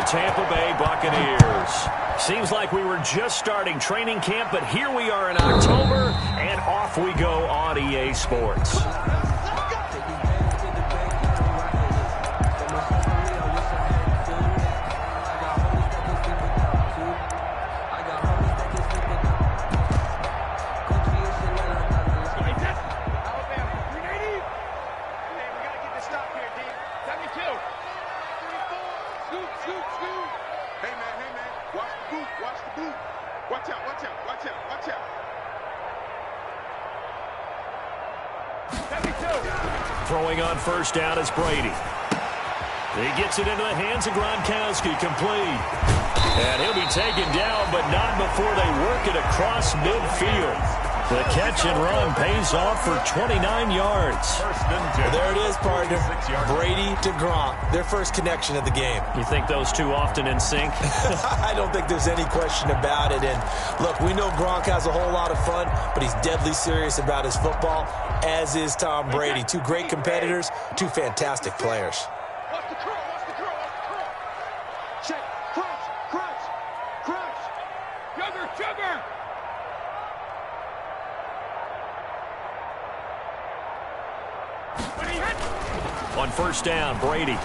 Tampa Bay Buccaneers. Seems like we were just starting training camp, but here we are in October, and off we go on EA Sports. Throwing on first down is Brady. He gets it into the hands of Gronkowski, complete. And he'll be taken down, but not before they work it across midfield. The catch and run pays off for 29 yards. Well, there it is, partner. Brady to Gronk, their first connection of the game. You think those two often in sync? I don't think there's any question about it. And look, we know Gronk has a whole lot of fun, but he's deadly serious about his football, as is Tom Brady. Two great competitors, two fantastic players. Watch the curl, watch the curl, watch the curl. Check, crunch, crunch, crunch. Sugar, sugar. On first down, Brady.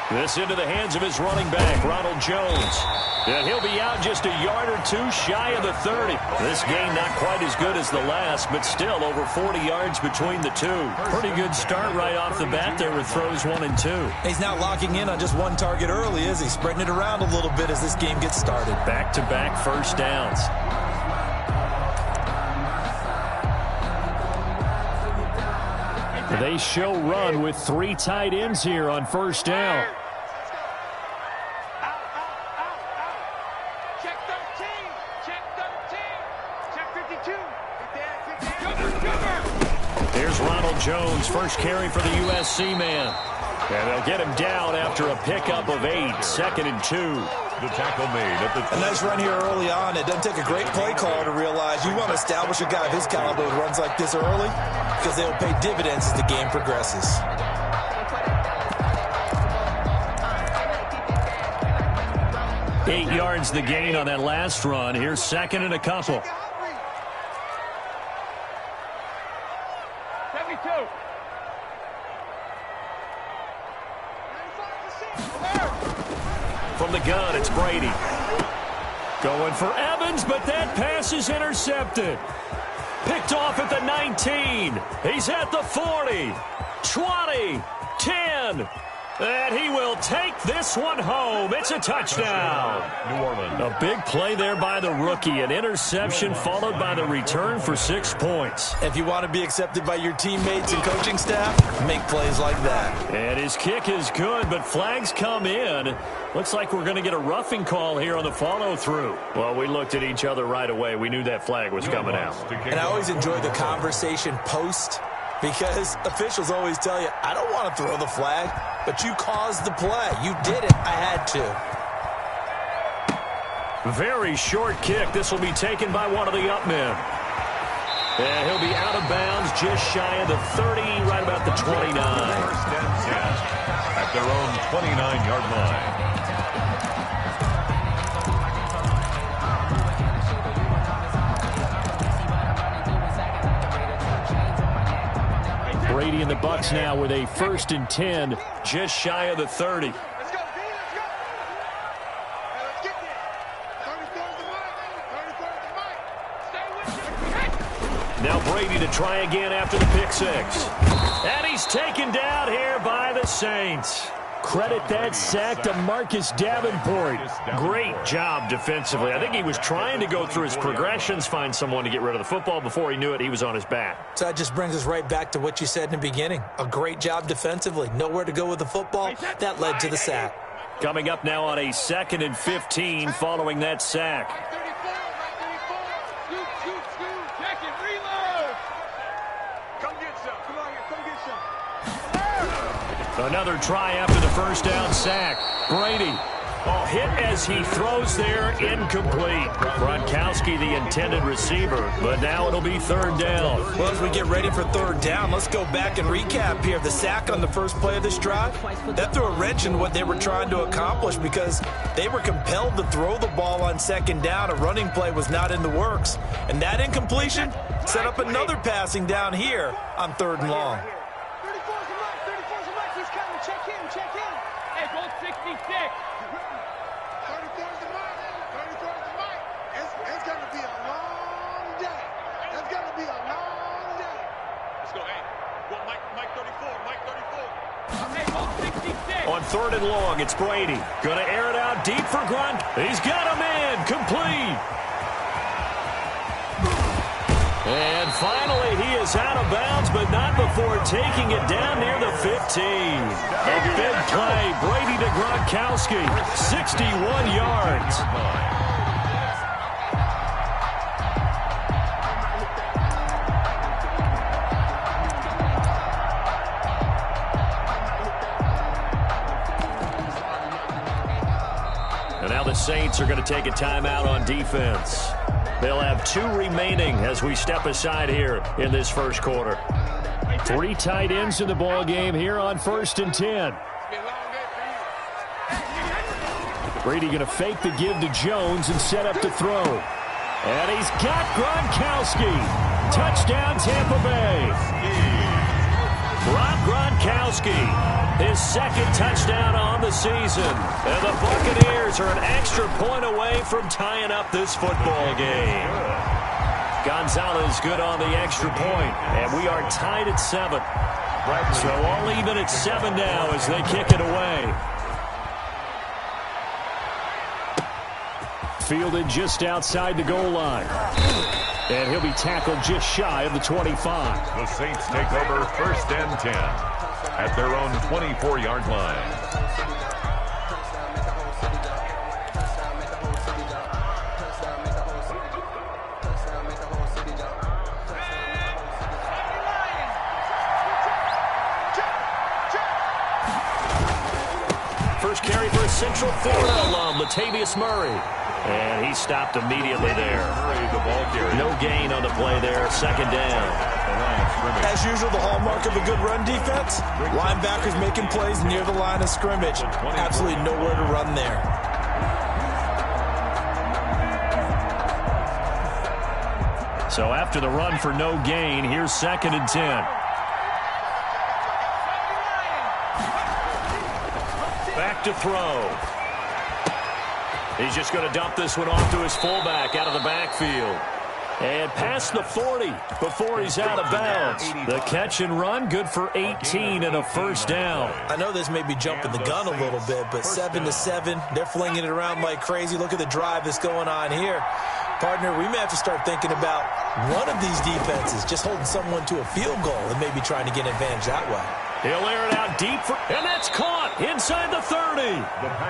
This into the hands of his running back, Ronald Jones. And he'll be out just a yard or two shy of the 30. This game not quite as good as the last, but still over 40 yards between the two. Pretty good start right off the bat there with throws 1 and 2. He's not locking in on just one target early, is he? Spreading it around a little bit as this game gets started. Back-to-back first downs. They show run with 3 tight ends here on first down. Check 13, check 13, check 52. Here's Ronald Jones, first carry for the USC man. And they'll get him down after a pickup of 8, 2nd and 2. The tackle made at the... A nice run here early on. It doesn't take a great play caller to realize you want to establish a guy of his caliber who runs like this early, because they'll pay dividends as the game progresses. Eight yards the gain on that last run. Here's 2nd and a couple. 72. From the gun, it's Brady. Going for Evans, but that pass is intercepted. Picked off at the 19. He's at the 40. 20. 10. And he will take this one home. It's a touchdown. New Orleans. A big play there by the rookie. An interception followed by the return for 6 points. If you want to be accepted by your teammates and coaching staff, make plays like that. And his kick is good, but flags come in. Looks like we're going to get a roughing call here on the follow-through. Well, we looked at each other right away. We knew that flag was coming out. And I always enjoy the conversation post, because officials always tell you, I don't want to throw the flag, but you caused the play. You did it. I had to. Very short kick. This will be taken by one of the up men. And he'll be out of bounds just shy of the 30, right about the 29. First and 10 at their own 29-yard line. Brady and the Bucs now with a 1st and 10, just shy of the 30. Let's go, D, let's go. Hey, let's get there. 34's the mic. 34's the mic. Stay with you. Now Brady to try again after the pick 6. And he's taken down here by the Saints. Credit that sack to Marcus Davenport. Great job defensively. I think he was trying to go through his progressions, find someone to get rid of the football. Before he knew it, he was on his back. So that just brings us right back to what you said in the beginning. A great job defensively. Nowhere to go with the football. That led to the sack. Coming up now on a 2nd and 15 following that sack. 34, right 34. Scoot, scoot, scoot. Check it, reload. Come get some. Come on here, come get some. Another try after the first down sack. Brady Oh, hit as he throws there, incomplete. Gronkowski, the intended receiver, but now it'll be third down. Well, as we get ready for third down, let's go back and recap here. The sack on the first play of this drive, that threw a wrench in what they were trying to accomplish because they were compelled to throw the ball on second down. A running play was not in the works. And that incompletion set up another passing down here on third and long. 34's the mic. 34's the mic. He's coming. Check in. Check in. Hey, go 66. 34's the mic. 34's the mic. It's going to be a long day. It's going to be a long day. Let's go. Hey, go Mike 34. Mike 34. Okay, go 66. On third and long, it's Brady. Gonna air it out deep for Grunt. He's got him in. Complete. And finally, he is out of bounds, but not before taking it down near the 15. A big play. Brady to Gronkowski. 61 yards. And now the Saints are going to take a timeout on defense. They'll have 2 remaining as we step aside here in this first quarter. 3 tight ends in the ball game here on 1st and 10. Brady going to fake the give to Jones and set up to throw. And he's got Gronkowski. Touchdown, Tampa Bay. Rob Gronkowski, his second touchdown on the season. And the Buccaneers are an extra point away from tying up this football game. Gonzalez good on the extra point, and we are tied at 7. So all even at 7 now as they kick it away. Fielded just outside the goal line. And he'll be tackled just shy of the 25. The Saints take over 1st and 10 at their own 24-yard line. First carry for a Central Florida alum, Latavius Murray. And he stopped immediately there. No gain on the play there. 2nd down. As usual, the hallmark of a good run defense, linebackers making plays near the line of scrimmage. Absolutely nowhere to run there. So after the run for no gain, here's 2nd and 10. Back to throw. He's just going to dump this one off to his fullback out of the backfield. And past the 40 before he's out of bounds. The catch and run, good for 18 and a 1st down. I know this may be jumping the gun a little bit, but 7-7, they're flinging it around like crazy. Look at the drive that's going on here. Partner, we may have to start thinking about one of these defenses just holding someone to a field goal and maybe trying to get an advantage that way. He'll air it out deep, and that's caught inside the 30.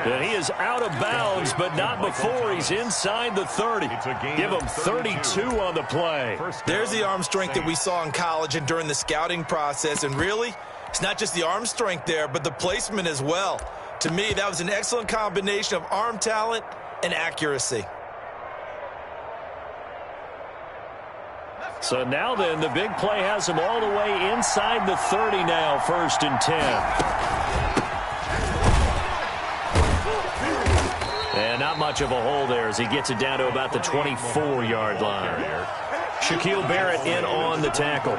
And he is out of bounds, but not before he's inside the 30. Give him 32 on the play. There's the arm strength that we saw in college and during the scouting process. And really, it's not just the arm strength there, but the placement as well. To me, that was an excellent combination of arm talent and accuracy. So now then, the big play has him all the way inside the 30 now, 1st and 10. And not much of a hole there as he gets it down to about the 24-yard line. Shaquille Barrett in on the tackle.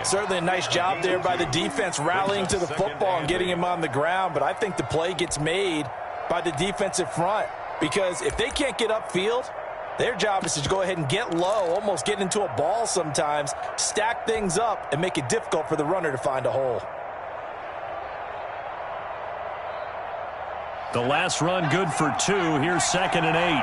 Certainly a nice job there by the defense rallying to the football and getting him on the ground, but I think the play gets made by the defensive front because if they can't get upfield, their job is to go ahead and get low, almost get into a ball sometimes, stack things up, and make it difficult for the runner to find a hole. The last run good for 2. Here's 2nd and 8.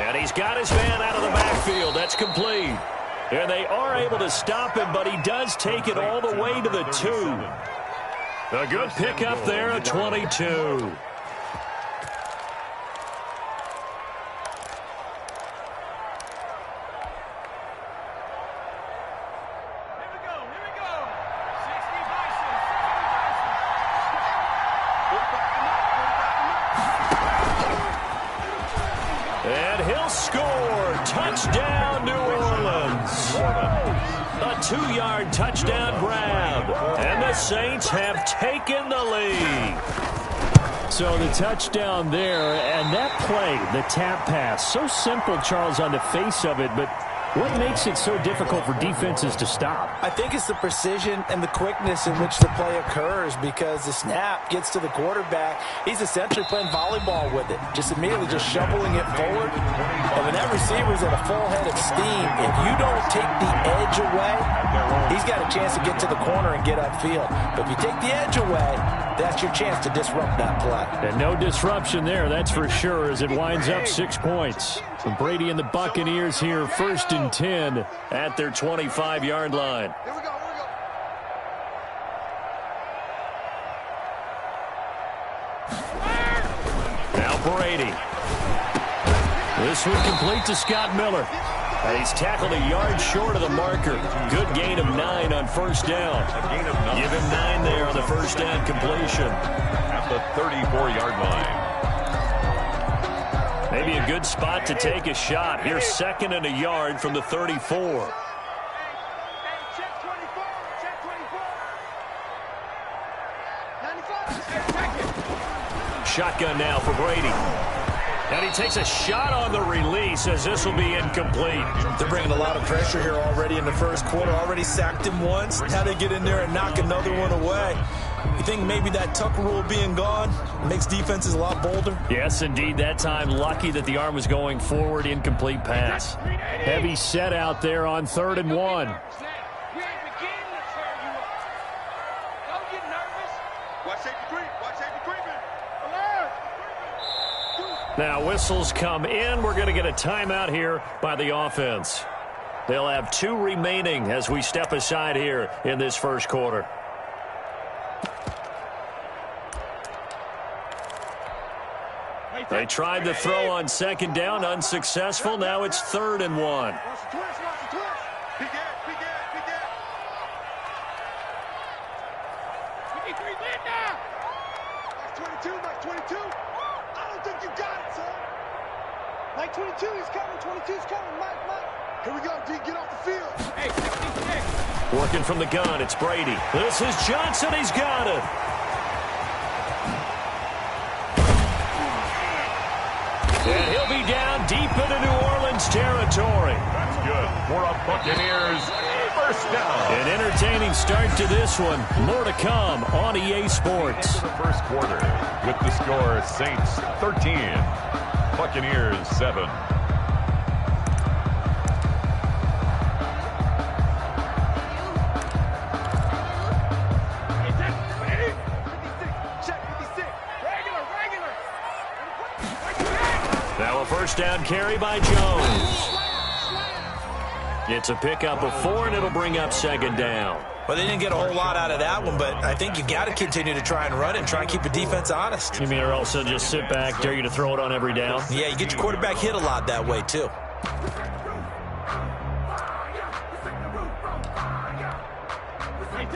And he's got his man out of the backfield. That's complete. And they are able to stop him, but he does take it all the way to the 2. A good pickup there at 22. will score. Touchdown, New Orleans. A 2-yard touchdown grab. And the Saints have taken the lead. So the touchdown there, and that play, the tap pass, so simple, Charles, on the face of it, but what makes it so difficult for defenses to stop? I think it's the precision and the quickness in which the play occurs, because the snap gets to the quarterback. He's essentially playing volleyball with it, just immediately just shoveling it forward. And when that receiver's at a full head of steam, if you don't take the edge away, he's got a chance to get to the corner and get upfield. But if you take the edge away, that's your chance to disrupt that play. And no disruption there, that's for sure, as it winds up 6 points. And Brady and the Buccaneers here, 1st and 10 at their 25-yard line. Here we go. Now Brady. This one complete to Scott Miller. He's tackled a yard short of the marker. Good gain of 9 on 1st down. Give him 9 there on the 1st down completion. At the 34-yard line. Maybe a good spot to take a shot. Here's 2nd and a yard from the 34. Check 24. Check 24. 95. Shotgun now for Brady. And he takes a shot on the release as this will be incomplete. They're bringing a lot of pressure here already in the first quarter. Already sacked him once. How they get in there and knock another one away. You think maybe that Tucker rule being gone makes defenses a lot bolder? Yes, indeed. That time, lucky that the arm was going forward. Incomplete pass. Heavy set out there on 3rd and 1. We ain't beginning to tear you up. Don't get nervous. Watch safety creep. Watch safety creeping. Now whistles come in. We're going to get a timeout here by the offense. They'll have 2 remaining as we step aside here in this first quarter. They tried to throw on 2nd down, unsuccessful. Now it's 3rd and 1. Watch the twist. Watch the twist. Big gap. Big gap. Big gap. 53 lead now. That's 22. That's 22. I don't think you got it, son. Like 22, he's coming. 22's coming. Mike. Here we go, D. Get off the field. Hey, 66. Working from the gun, it's Brady. This is Johnson. He's got it. And he'll be down deep into New Orleans territory. That's good for a Buccaneers 1st down. An entertaining start to this one. More to come on EA Sports. The first quarter with the score Saints 13, Buccaneers 7. Now a 1st down carry by Jones. It's a pickup of 4, and it'll bring up 2nd down. Well, they didn't get a whole lot out of that one, but I think you got to continue to try and run it and try and keep the defense honest. You mean or also just sit back, dare you to throw it on every down? Yeah, you get your quarterback hit a lot that way, too.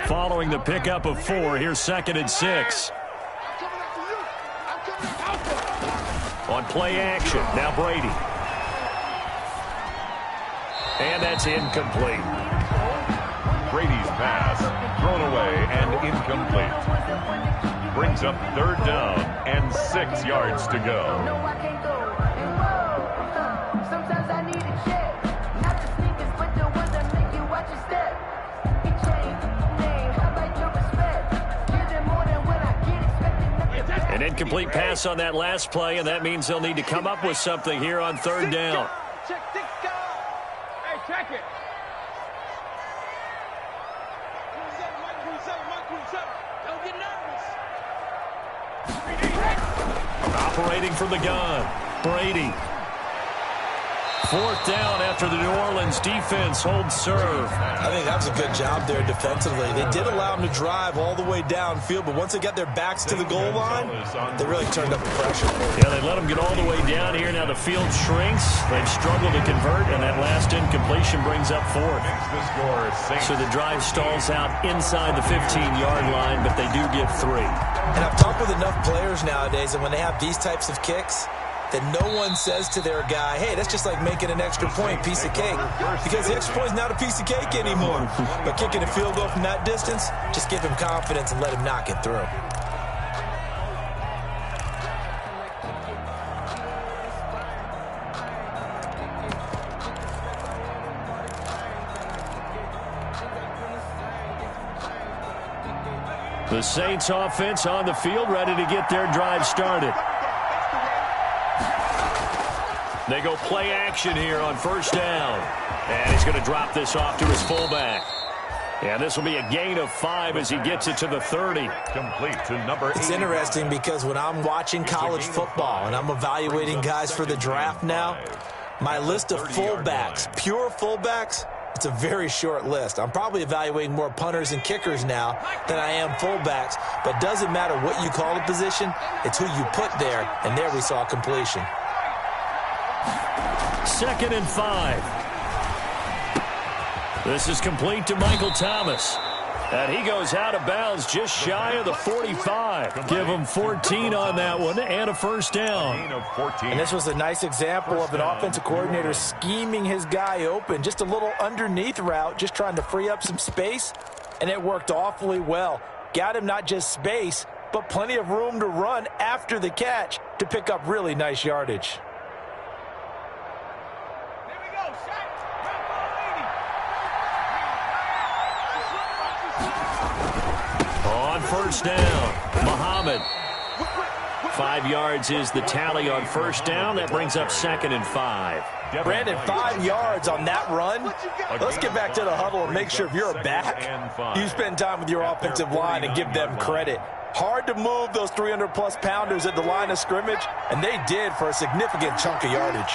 Following the pickup of 4, here's 2nd and 6. On play action, now Brady. And that's incomplete. Brady's pass thrown away and incomplete. Brings up 3rd down and 6 yards to go. An incomplete pass on that last play, and that means they'll need to come up with something here on 3rd down. Check 6 guys. Hey, check it. 27, Mike 27. Don't get nervous. Operating from the gun, Brady. 4th down after the New Orleans defense holds serve. I think that was a good job there defensively. They did allow them to drive all the way downfield, but once they got their backs to the goal line, they really turned up the pressure. Yeah, they let them get all the way down here. Now the field shrinks. They've struggled to convert, and that last incompletion brings up 4th. So the drive stalls out inside the 15-yard line, but they do get 3. And I've talked with enough players nowadays, and when they have these types of kicks, that no one says to their guy, hey, that's just like making an extra point, piece of cake. Because the extra point is not a piece of cake anymore. But kicking a field goal from that distance, just give him confidence and let him knock it through. The Saints offense on the field, ready to get their drive started. They go play action here on first down. And he's going to drop this off to his fullback. And this will be a gain of 5 as he gets it to the 30. Complete to number 8. It's interesting because when I'm watching college football and I'm evaluating guys for the draft now, my list of fullbacks, pure fullbacks, it's a very short list. I'm probably evaluating more punters and kickers now than I am fullbacks. But it doesn't matter what you call the position. It's who you put there. And there we saw completion. 2nd and 5. This is complete to Michael Thomas. And he goes out of bounds just shy of the 45. Give him 14 on that one and a first down. And this was a nice example of an offensive coordinator scheming his guy open. Just a little underneath route, just trying to free up some space. And it worked awfully well. Got him not just space, but plenty of room to run after the catch to pick up really nice yardage. First down, Muhammad. 5 yards is the tally on first down. That brings up 2nd and 5. Brandon, 5 yards on that run. Let's get back to the huddle and make sure if you're a back, you spend time with your offensive line and give them credit. Hard to move those 300-plus pounders at the line of scrimmage, and they did for a significant chunk of yardage.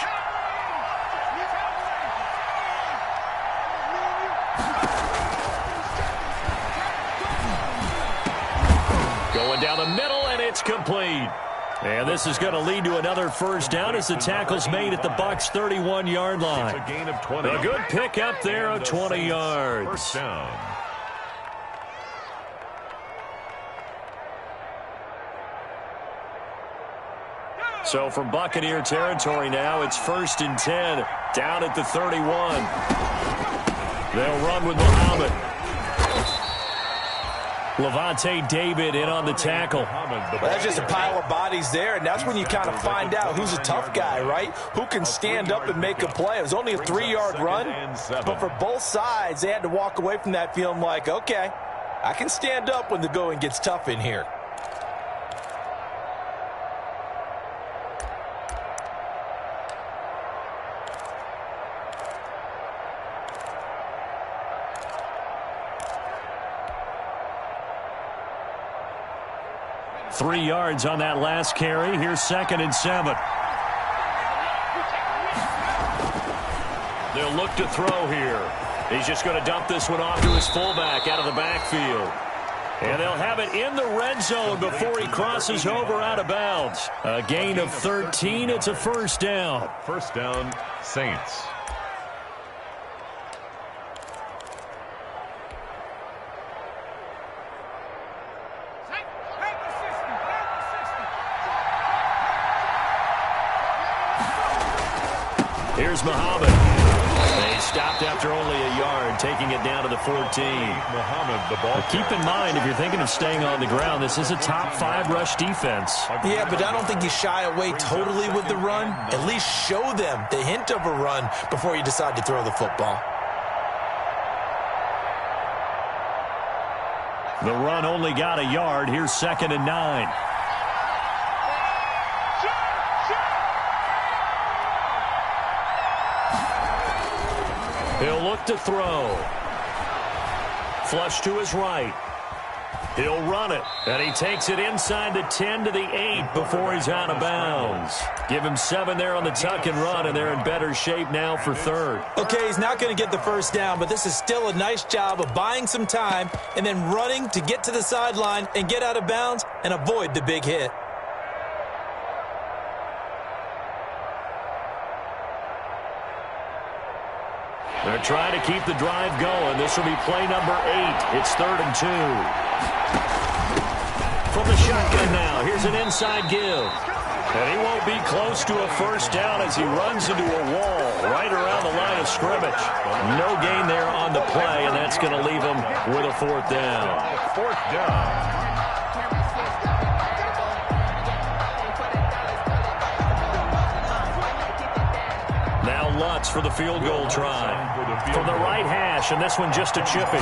Going down the middle, and it's complete. And this is going to lead to another first down as the tackle's made at the Bucs' 31-yard line. It's a gain of 20. A good pick up there of 20 yards. First down. So from Buccaneer territory now, it's 1st and 10, down at the 31. They'll run with Muhammad. Levante David in on the tackle. Well, that's just a pile of bodies there, and that's when you kind of find out who's a tough guy, right? Who can stand up and make a play. It was only a 3-yard run, but for both sides, they had to walk away from that feeling like, okay, I can stand up when the going gets tough in here. Three yards on that last carry. Here's 2nd and 7. They'll look to throw here. He's just going to dump this one off to his fullback out of the backfield. And they'll have it in the red zone before he crosses over out of bounds. A gain of 13. It's a first down. First down, Saints. Here's Muhammad. They stopped after only a yard, taking it down to the 14. Muhammad, the ball. Keep in mind, if you're thinking of staying on the ground, this is a top 5 rush defense. Yeah, but I don't think you shy away totally with the run. At least show them the hint of a run before you decide to throw the football. The run only got a yard. Here's 2nd and 9. He'll look to throw. Flush to his right. He'll run it. And he takes it inside the 10 to the 8 before he's out of bounds. Give him 7 there on the tuck and run, and they're in better shape now for 3rd. Okay, he's not going to get the first down, but this is still a nice job of buying some time and then running to get to the sideline and get out of bounds and avoid the big hit. They're trying to keep the drive going. This will be play number 8. It's 3rd and 2. From the shotgun now, here's an inside give. And he won't be close to a first down as he runs into a wall right around the line of scrimmage. No gain there on the play, and that's going to leave him with a fourth down. Fourth down. Now Lutz for the field goal try. From the right hash, and this one just a chippy.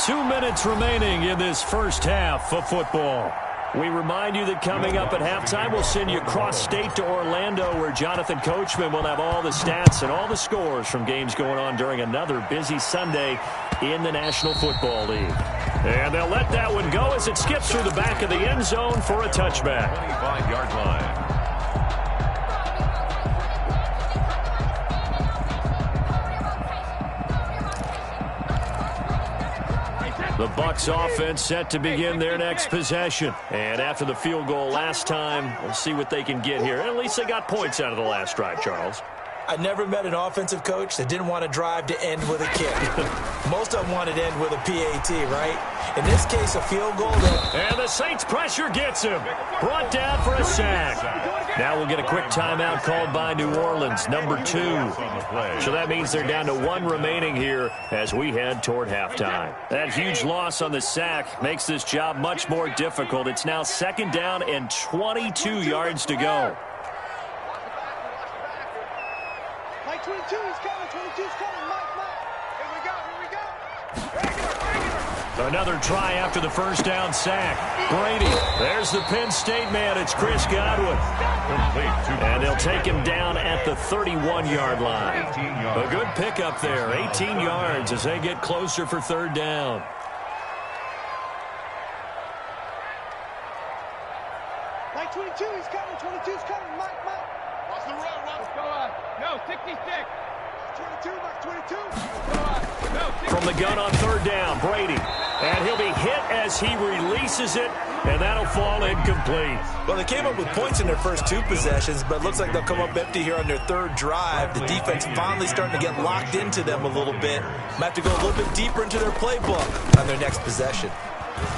2 minutes remaining in this first half of football. We remind you that coming up at halftime, we'll send you cross-state to Orlando, where Jonathan Coachman will have all the stats and all the scores from games going on during another busy Sunday in the National Football League. And they'll let that one go as it skips through the back of the end zone for a touchback. 25-yard line. The Bucs offense set to begin their next possession. And after the field goal last time, we'll see what they can get here. At least they got points out of the last drive, Charles. I never met an offensive coach that didn't want to drive to end with a kick. Most of them wanted to end with a PAT, right? In this case, a field goal. And the Saints pressure gets him. Brought down for a sack. Now we'll get a quick timeout called by New Orleans, number 2. So that means they're down to 1 remaining here as we head toward halftime. That huge loss on the sack makes this job much more difficult. It's now 2nd down and 22 yards to go. Mike 22 is coming. 22 is coming. Mike. Here we go. Another try after the first down sack. Brady, there's the Penn State man. It's Chris Godwin. And they'll take him down at the 31-yard line. A good pickup there. 18 yards as they get closer for 3rd down. Mike 22 is coming. 22 is coming. Mike. Watch the run. Let's go on. No, 66. 22, Mike 22. From the gun on 3rd down, Brady. And he'll be hit as he releases it, and that'll fall incomplete. Well, they came up with points in their first 2 possessions, but it looks like they'll come up empty here on their 3rd drive. The defense finally starting to get locked into them a little bit. Might have to go a little bit deeper into their playbook on their next possession.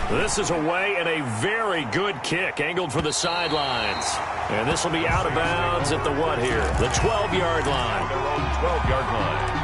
This is away and a very good kick angled for the sidelines. And this will be out of bounds at the what here? The 12-yard line. Their own 12-yard line.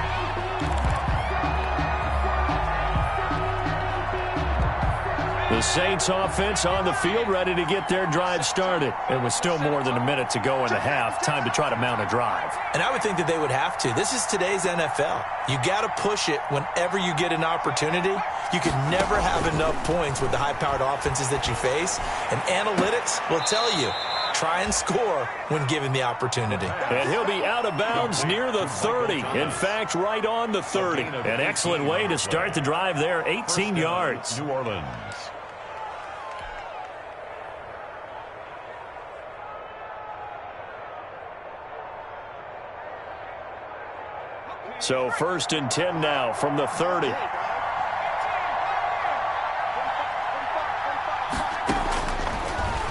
The Saints offense on the field ready to get their drive started. And with still more than a minute to go in the half, time to try to mount a drive. And I would think that they would have to. This is today's NFL. You got to push it whenever you get an opportunity. You can never have enough points with the high-powered offenses that you face. And analytics will tell you, try and score when given the opportunity. And he'll be out of bounds near the 30. In fact, right on the 30. An excellent way to start the drive there, 18 yards. New Orleans. So 1st and 10 now from the 30.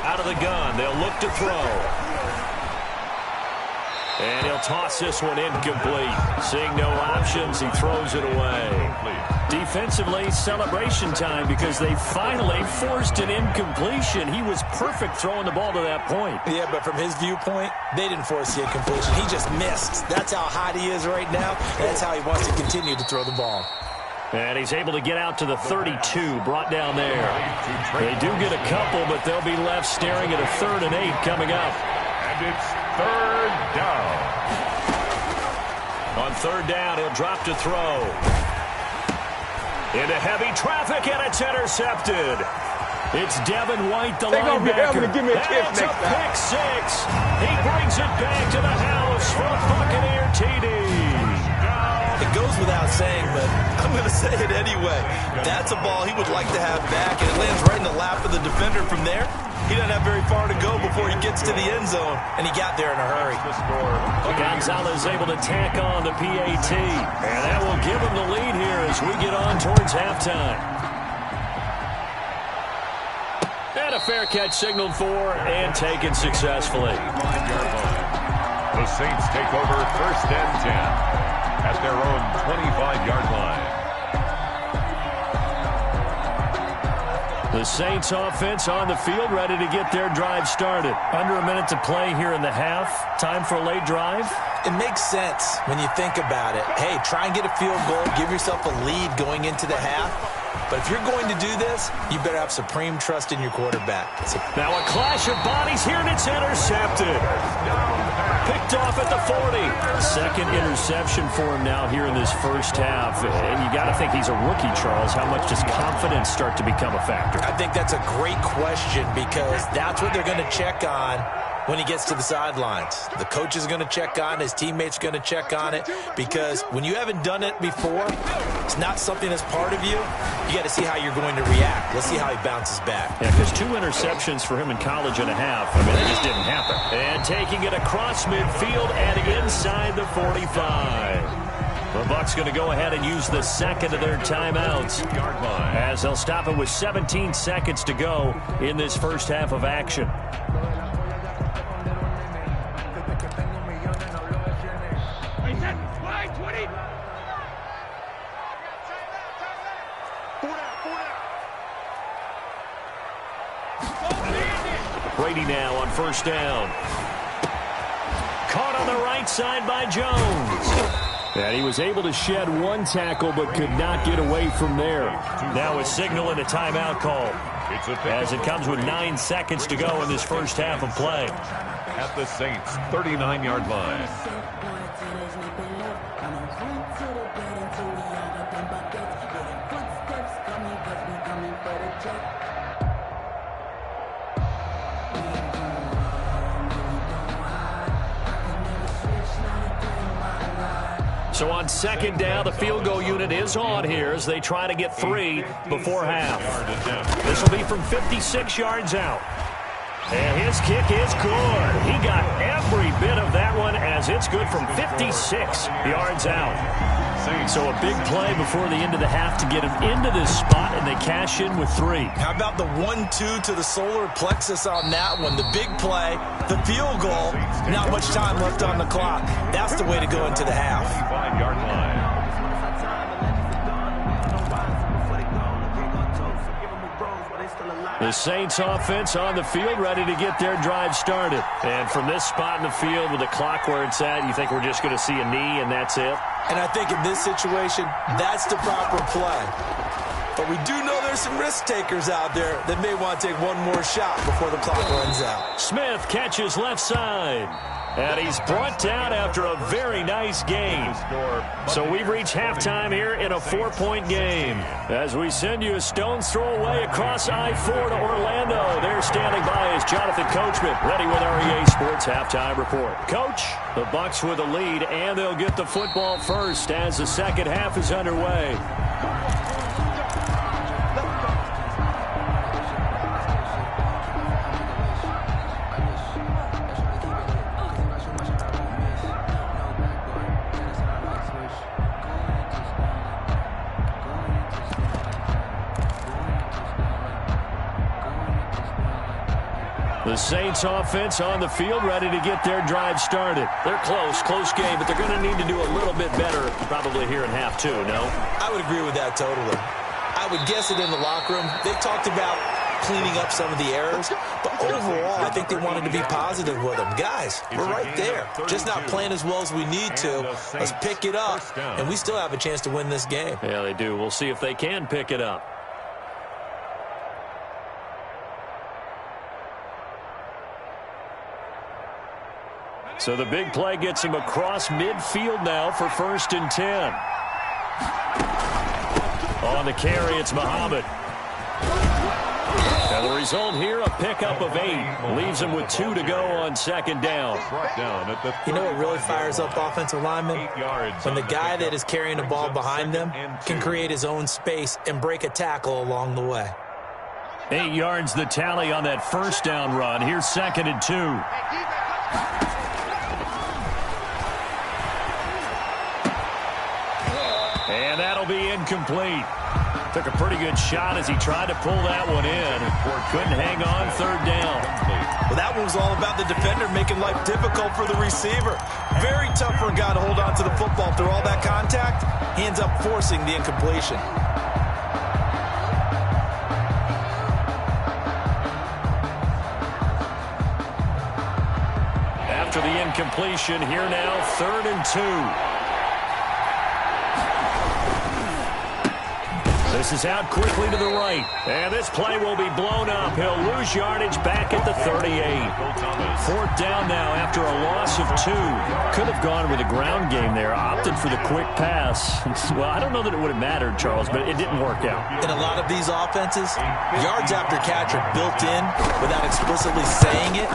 Out of the gun, they'll look to throw. And he'll toss this one incomplete. Seeing no options, he throws it away. Defensively, celebration time because they finally forced an incompletion. He was perfect throwing the ball to that point. Yeah, but from his viewpoint, they didn't force the incompletion. He just missed. That's how hot he is right now. That's how he wants to continue to throw the ball. And he's able to get out to the 32, brought down there. They do get a couple, but they'll be left staring at a 3rd and 8 coming up. And it's 3rd down. On 3rd down, he'll drop to throw. Into heavy traffic, and it's intercepted. It's Devin White, the linebacker. That's a pick 6. He brings it back to the house for a Buccaneer TD. It goes without saying, but I'm going to say it anyway. That's a ball he would like to have back, and it lands right in the lap of the defender from there. He doesn't have very far to go before he gets to the end zone, and he got there in a hurry. Gonzalez able to tack on the PAT, and that will give him the lead here as we get on towards halftime. And a fair catch signaled for and taken successfully. The Saints take over 1st and 10 at their own 25-yard line. The Saints offense on the field, ready to get their drive started. Under a minute to play here in the half. Time for a late drive. It makes sense when you think about it. Hey, try and get a field goal. Give yourself a lead going into the half. But if you're going to do this, you better have supreme trust in your quarterback. Now a clash of bodies here, and it's intercepted. Picked off at the 40. Second interception for him now here in this first half. And you got to think he's a rookie, Charles. How much does confidence start to become a factor? I think that's a great question because that's what they're going to check on when he gets to the sidelines. The coach is going to check on it. His teammates are going to check on it because when you haven't done it before, it's not something that's part of you. You got to see how you're going to react. Let's see how he bounces back. Yeah, because 2 interceptions for him in college and a half. I mean, it just didn't happen. And taking it across midfield and inside the 45. The Bucs going to go ahead and use the second of their timeouts as they'll stop it with 17 seconds to go in this first half of action. Brady now on first down. Caught on the right side by Jones. And he was able to shed 1 tackle but could not get away from there. Now a signal and a timeout call as it comes with 9 seconds to go in this first half of play. At the Saints' 39-yard line. So on second down, the field goal unit is on here as they try to get 3 before half. This will be from 56 yards out. And his kick is good. He got every bit of that one as it's good from 56 yards out. So a big play before the end of the half to get him into this spot, and they cash in with 3. How about the 1-2 to the solar plexus on that one? The big play, the field goal, not much time left on the clock. That's the way to go into the half. 5-yard line. The Saints offense on the field, ready to get their drive started. And from this spot in the field with the clock where it's at, you think we're just going to see a knee and that's it? And I think in this situation, that's the proper play. But we do know there's some risk takers out there that may want to take one more shot before the clock runs out. Smith catches left side. And he's brought down after a very nice game. So we've reached halftime here in a 4-point game. As we send you a stone's throw away across I-4 to Orlando. There standing by is Jonathan Coachman, ready with our EA Sports Halftime Report. Coach, the Bucs with a lead, and they'll get the football first as the second half is underway. The Saints offense on the field, ready to get their drive started. They're close game, but they're going to need to do a little bit better probably here in half 2, no? I would agree with that totally. I would guess it in the locker room. They talked about cleaning up some of the errors, but overall, I think they wanted to be positive with them. Guys, we're right there. Just not playing as well as we need to. Let's pick it up, and we still have a chance to win this game. Yeah, they do. We'll see if they can pick it up. So the big play gets him across midfield now for 1st and 10. On the carry, it's Muhammad. And the result here, a pickup of 8. Leaves him with 2 to go on second down. You know what really fires up offensive linemen? When the guy that is carrying the ball behind them can create his own space and break a tackle along the way. 8 yards the tally on that first down run. Here's 2nd and 2. And that'll be incomplete. Took a pretty good shot as he tried to pull that one in. Couldn't hang on 3rd down. Well, that one was all about the defender making life difficult for the receiver. Very tough for a guy to hold on to the football through all that contact. He ends up forcing the incompletion. incompletion. Here now, 3rd and 2. This is out quickly to the right. And this play will be blown up. He'll lose yardage back at the 38. 4th down now after a loss of 2. Could have gone with a ground game there. Opted for the quick pass. Well, I don't know that it would have mattered, Charles, but it didn't work out. In a lot of these offenses, yards after catch are built in without explicitly saying it.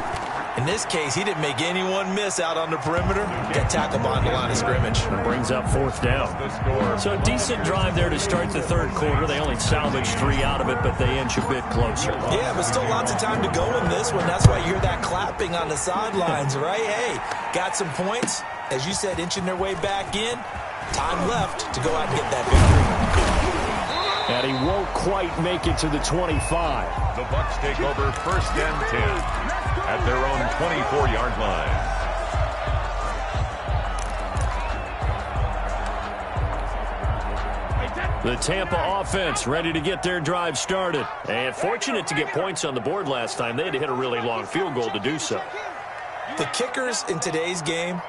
In this case, he didn't make anyone miss out on the perimeter. Got tackled behind the line of scrimmage. And brings up 4th down. So a decent drive there to start the 3rd quarter. They only salvaged 3 out of it, but they inch a bit closer. Yeah, but still lots of time to go in this one. That's why you hear that clapping on the sidelines, right? Hey, got some points. As you said, inching their way back in. Time left to go out and get that victory. And he won't quite make it to the 25. The Bucs take over 1st and 10 at their own 24-yard line. The Tampa offense ready to get their drive started. And fortunate to get points on the board last time. They had to hit a really long field goal to do so. The kickers in today's game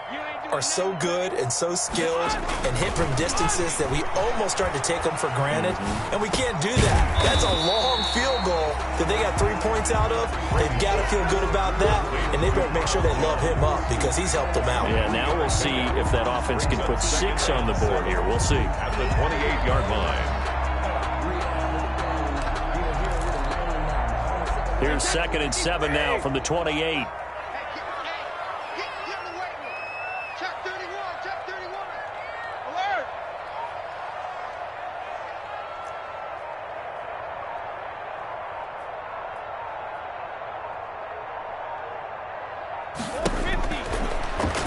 are so good and so skilled and hit from distances that we almost start to take them for granted, and we can't do that. That's a long field goal that they got 3 points out of. They've got to feel good about that, and they better make sure they love him up because he's helped them out. Yeah, now we'll see if that offense can put 6 on the board here. We'll see. At the 28-yard line. Here's 2nd and 7 now from the 28.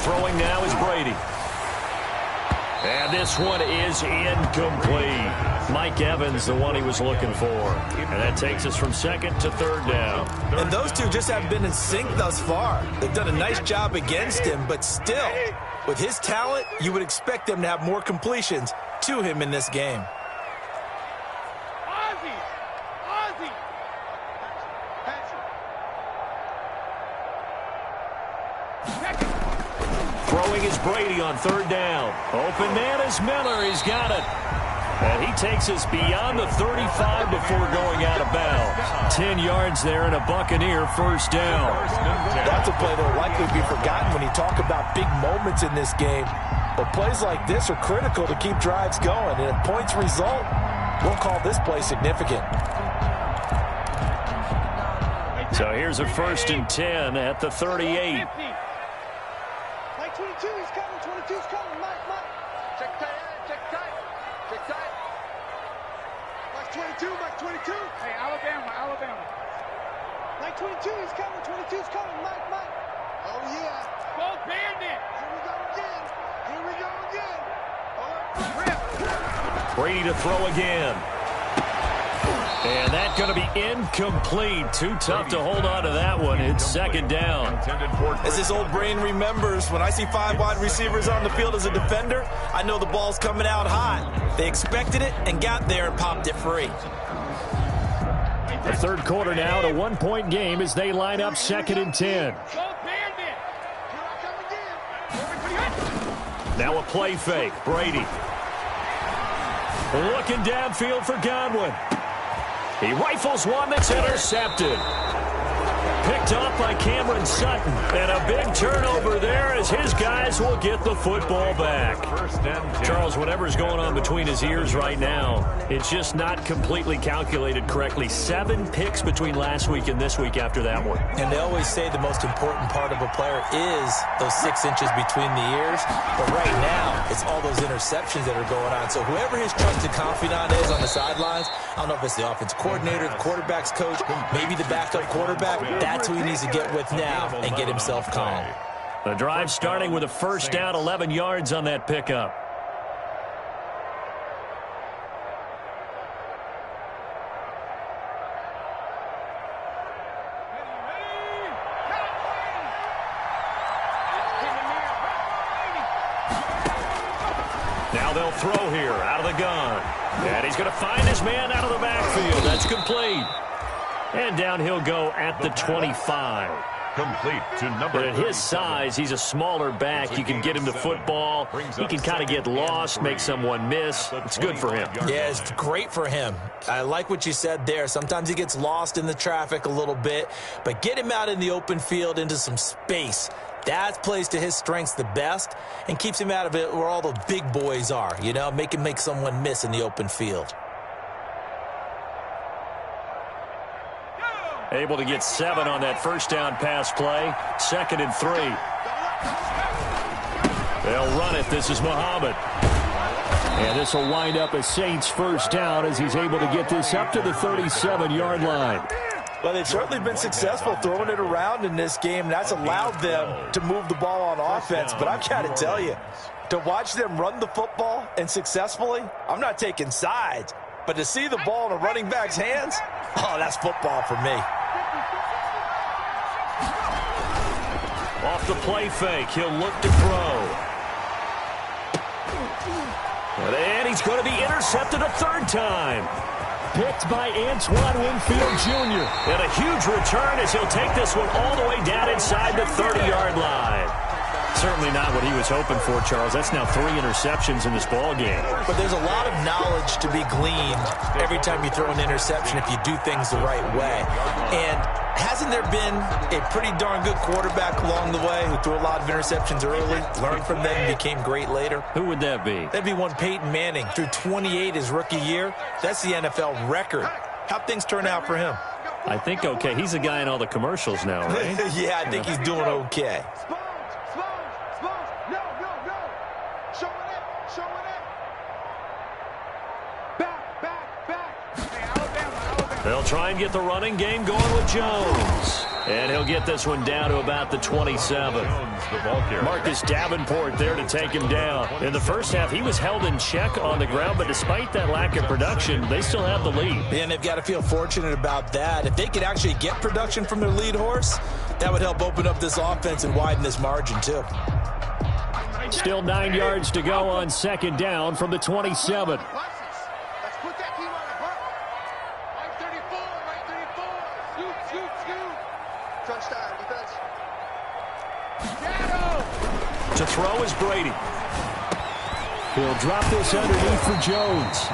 Throwing now is Brady. And this one is incomplete. Mike Evans, the one he was looking for. And that takes us from 2nd to 3rd down. And those two just haven't been in sync thus far. They've done a nice job against him, but still, with his talent, you would expect them to have more completions to him in this game. Throwing is Brady on 3rd down. Open man is Miller. He's got it. And he takes us beyond the 35 before going out of bounds. 10 yards there and a Buccaneer 1st down. That's a play that will likely be forgotten when you talk about big moments in this game. But plays like this are critical to keep drives going. And if points result, we'll call this play significant. So here's a 1st and 10 at the 38. 22, he's coming. 22's coming. Mike. Check tight. Mike 22. Hey, Alabama. Mike 22, he's coming. 22's coming. Mike. Oh, yeah. Go Bandit. Here we go again. All right, Brady to throw again. And that's going to be incomplete. Too tough to hold on to that one. It's 2nd down. As his old brain remembers, when I see 5 wide receivers on the field as a defender, I know the ball's coming out hot. They expected it and got there and popped it free. The 3rd quarter now, to 1-point game as they line up 2nd and 10. Now a play fake. Brady. Looking downfield for Godwin. He rifles one that's intercepted. Picked off by Cameron Sutton. And a big turnover there as his guys will get the football back. Charles, whatever's going on between his ears right now, it's just not completely calculated correctly. 7 picks between last week and this week after that one. And they always say the most important part of a player is those 6 inches between the ears. But right now, it's all those interceptions that are going on. So whoever his trusted confidant is on the sidelines, I don't know if it's the offensive coordinator, the quarterback's coach, maybe the backup quarterback, that's who he needs to get with now and get himself calm. The drive starting with a 1st down, 11 yards on that pickup. Now they'll throw here out of the gun. And he's going to find his man out of the backfield. That's complete. And down he'll go at the 25. complete to number But at his size, he's a smaller back. You can get him the football. He can kind of get lost, make someone miss. It's good for him. Yeah, it's great for him. I like what you said there. Sometimes he gets lost in the traffic a little bit, but get him out in the open field into some space. That plays to his strengths the best and keeps him out of it where all the big boys are, you know, make someone miss in the open field. Able to get 7 on that first down pass play. 2nd and 3. They'll run it. This is Muhammad. And this will wind up a Saints first down as he's able to get this up to the 37-yard line. Well, they've certainly been successful throwing it around in this game. That's allowed them to move the ball on offense. But I've got to tell you, to watch them run the football and successfully, I'm not taking sides. But to see the ball in a running back's hands, oh, that's football for me. Off the play fake, he'll look to throw. And he's going to be intercepted a 3rd time. Picked by Antoine Winfield Jr. And a huge return as he'll take this one all the way down inside the 30-yard line. Certainly not what he was hoping for, Charles. That's now 3 interceptions in this ball game. But there's a lot of knowledge to be gleaned every time you throw an interception if you do things the right way. And hasn't there been a pretty darn good quarterback along the way who threw a lot of interceptions early, learned from them, and became great later? Who would that be? That'd be one Peyton Manning. Threw 28 his rookie year. That's the NFL record. How'd things turn out for him? I think okay. He's a guy in all the commercials now, right? Yeah, I think he's doing okay. They'll try and get the running game going with Jones. And he'll get this one down to about the 27. Marcus Davenport there to take him down. In the first half, he was held in check on the ground, but despite that lack of production, they still have the lead. And they've got to feel fortunate about that. If they could actually get production from their lead horse, that would help open up this offense and widen this margin, too. Still 9 yards to go on 2nd down from the 27. To throw is Brady. He'll drop this underneath for Jones.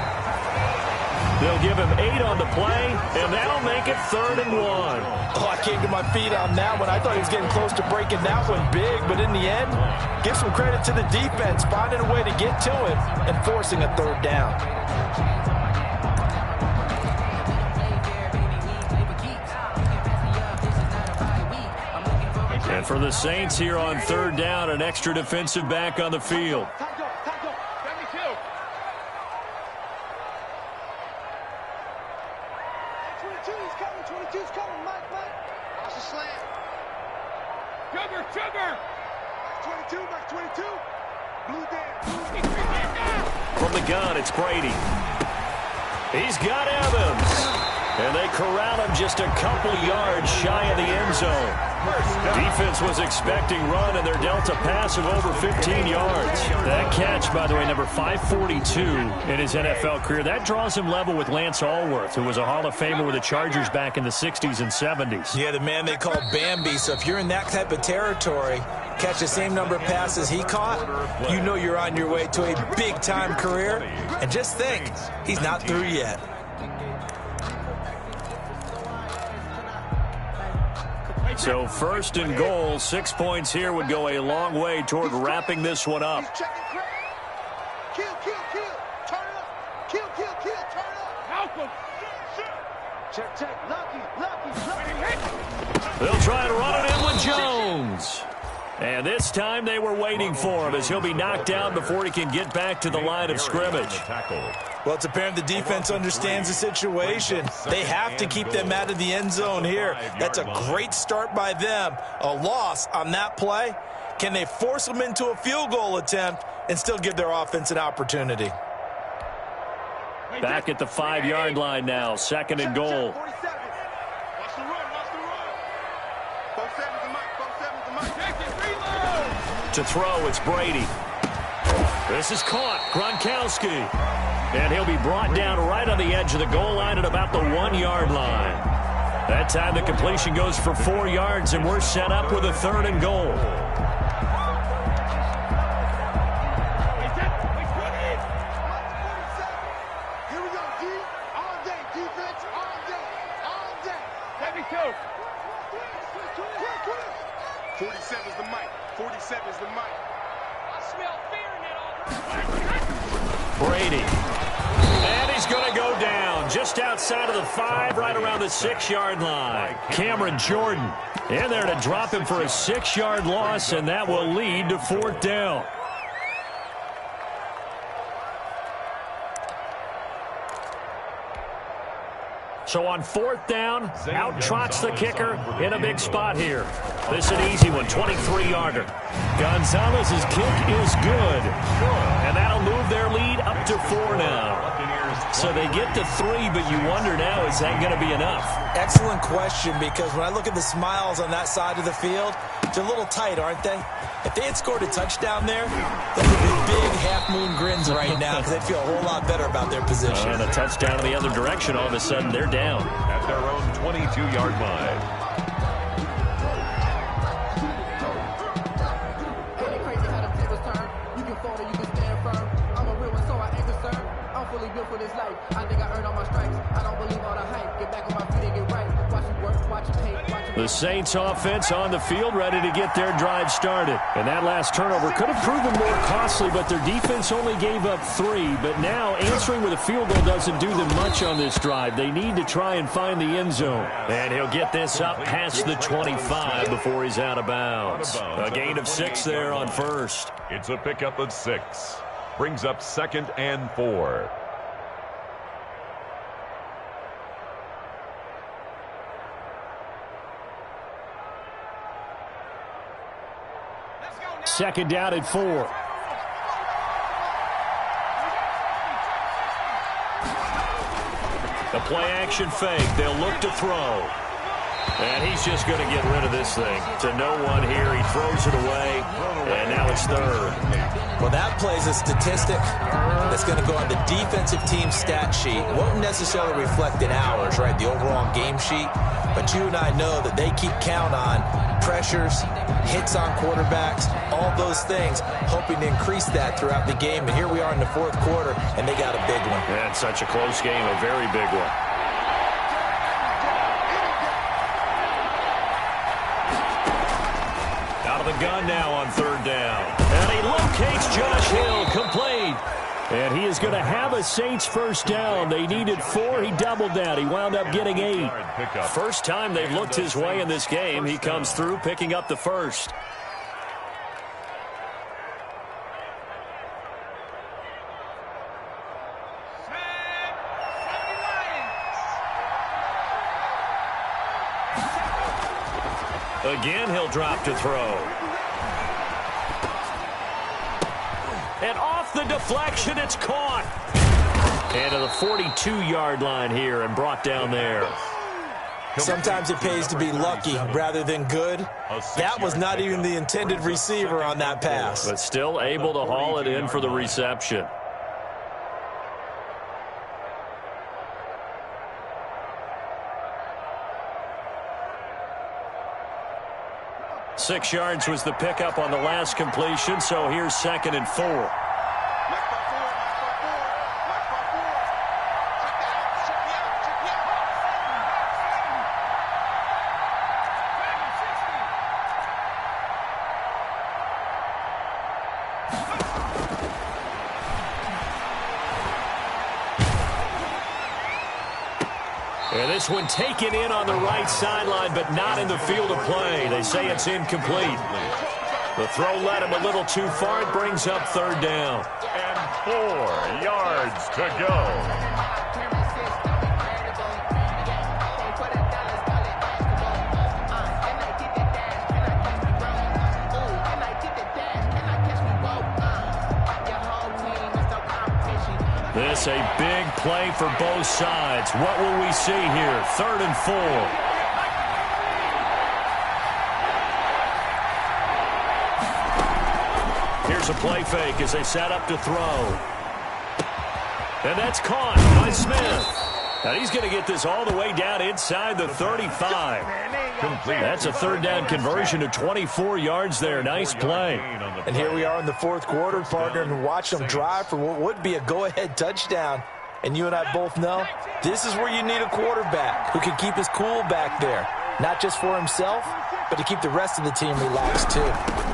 They'll give him 8 on the play, and that'll make it 3rd and 1. Oh, I came to my feet on that one. I thought he was getting close to breaking that one big, but in the end, give some credit to the defense, finding a way to get to it and forcing a 3rd down. And for the Saints here on 3rd down, an extra defensive back on the field. From the gun, it's Brady. He's got Evans. And they corral him just a couple yards shy of the end zone. Defense was expecting run, and they're dealt a pass of over 15 yards. That catch, by the way, number 542 in his NFL career. That draws him level with Lance Allworth, who was a Hall of Famer with the Chargers back in the 60s and 70s. Yeah, the man they call Bambi. So if you're in that type of territory, catch the same number of passes he caught, you know you're on your way to a big-time career. And just think, he's not through yet. So 1st and goal, 6 points here would go a long way toward wrapping this one up. Kill, turn it up. Kill, turn it up. Check, lucky. They'll try to run it in with Jones. And this time they were waiting for him as he'll be knocked down before he can get back to the line of scrimmage. Well, it's apparent the defense understands the situation. They have to keep them out of the end zone here. That's a great start by them. A loss on that play. Can they force them into a field goal attempt and still give their offense an opportunity? Back at the 5-yard line now, 2nd and goal. To throw, it's Brady. This is caught, Gronkowski. And he'll be brought down right on the edge of the goal line at about the 1-yard line. That time the completion goes for 4 yards, and we're set up with a 3rd and goal. Here we go, D. All day, defense, all day, all day. 47 is the mic. 47 is the mic. I smell fear in that offense. Brady. And he's going to go down just outside of the 5, right around the 6-yard line. Cameron Jordan in there to drop him for a 6-yard loss, and that will lead to 4th down. So on 4th down, out trots the kicker in a big spot here. This is an easy one, 23-yarder. Gonzalez's kick is good. And that'll move their lead up to 4 now. So they get to 3, but you wonder now, is that going to be enough? Excellent question, because when I look at the smiles on that side of the field, they're a little tight, aren't they? If they had scored a touchdown there, those would be big half-moon grins right now because they'd feel a whole lot better about their position. And a touchdown in the other direction, all of a sudden they're down. At their own 22-yard line. Crazy how the tables turn. You can fall or you can stand firm. I'm a real one, so I ain't concerned. I'm fully built for this life. I think I earned all my stripes. I don't believe all the hype. Get back on my feet and get right. Watch it work, watch it pay, watch it. The Saints offense on the field, ready to get their drive started. And that last turnover could have proven more costly, but their defense only gave up 3. But now answering with a field goal doesn't do them much on this drive. They need to try and find the end zone. And he'll get this up past the 25 before he's out of bounds. A gain of 6 there on 1st. It's a pickup of 6. Brings up 2nd and 4. Second down at 4. The play action fake. They'll look to throw. And he's just going to get rid of this thing. To no one here. He throws it away. And now it's 3rd. Well, that plays a statistic that's going to go on the defensive team stat sheet. Won't necessarily reflect in ours, right, the overall game sheet. But you and I know that they keep count on pressures, hits on quarterbacks, all those things, hoping to increase that throughout the game. And here we are in the 4th quarter, and they got a big one. And such a close game, a very big one. Out of the gun now on 3rd down. And he locates Josh Hill, complete. And he is going to have a Saints first down. They needed 4. He doubled that. He wound up getting 8. First time they've looked his way in this game. He comes through picking up the first. Again, he'll drop to throw. And off the deflection, it's caught. And to the 42-yard line here and brought down there. Sometimes it pays to be lucky rather than good. That was not even the intended receiver on that pass. But still able to haul it in for the reception. Six yards was the pickup on the last completion, so here's 2nd and 4. And this one taken in on the right sideline, but not in the field of play. They say it's incomplete. The throw led him a little too far. It brings up 3rd down. And 4 yards to go. This a big play for both sides. What will we see here? 3rd and 4. Here's a play fake as they set up to throw. And that's caught by Smith. And he's going to get this all the way down inside the 35. That's a third down conversion of 24 yards there. Nice play. And here we are in the fourth quarter, partner, and watch them drive for what would be a go-ahead touchdown. And you and I both know this is where you need a quarterback who can keep his cool back there, not just for himself, but to keep the rest of the team relaxed too.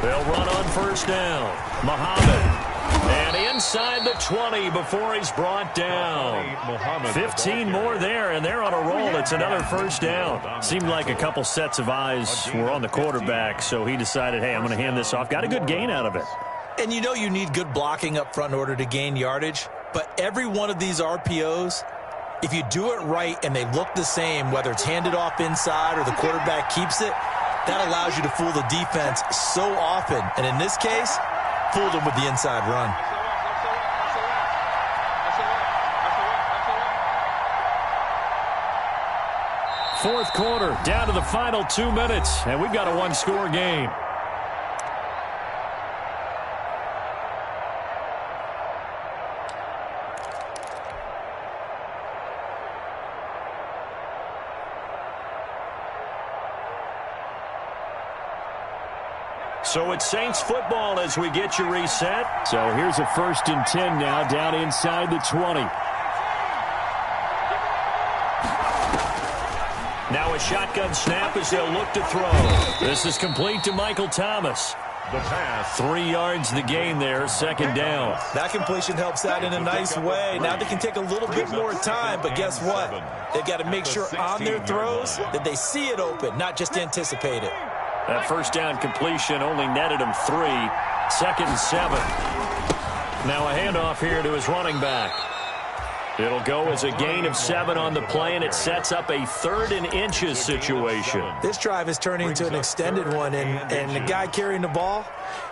They'll run on first down. Muhammad. And inside the 20 before he's brought down. 15 more there, and they're on a roll. It's another first down. Seemed like a couple sets of eyes were on the quarterback, so he decided, hey, I'm going to hand this off. Got a good gain out of it. And you know you need good blocking up front in order to gain yardage, but every one of these RPOs, if you do it right and they look the same, whether it's handed off inside or the quarterback keeps it, that allows you to fool the defense so often. And in this case, fooled them with the inside run. Fourth quarter, down to the final 2 minutes, and we've got a one-score game. So it's Saints football as we get you reset. So here's a 1st and 10 now, down inside the 20. Now a shotgun snap as they'll look to throw. This is complete to Michael Thomas. The pass. 3 yards the gain there, 2nd down. That completion helps out in a nice way. Now they can take a little bit more time, but guess what? They've got to make sure on their throws that they see it open, not just anticipate it. That first down completion only netted him 3. 2nd and 7. Now a handoff here to his running back. It'll go as a gain of 7 on the play, and it sets up a 3rd and inches situation. This drive is turning into an extended one, and the guy carrying the ball,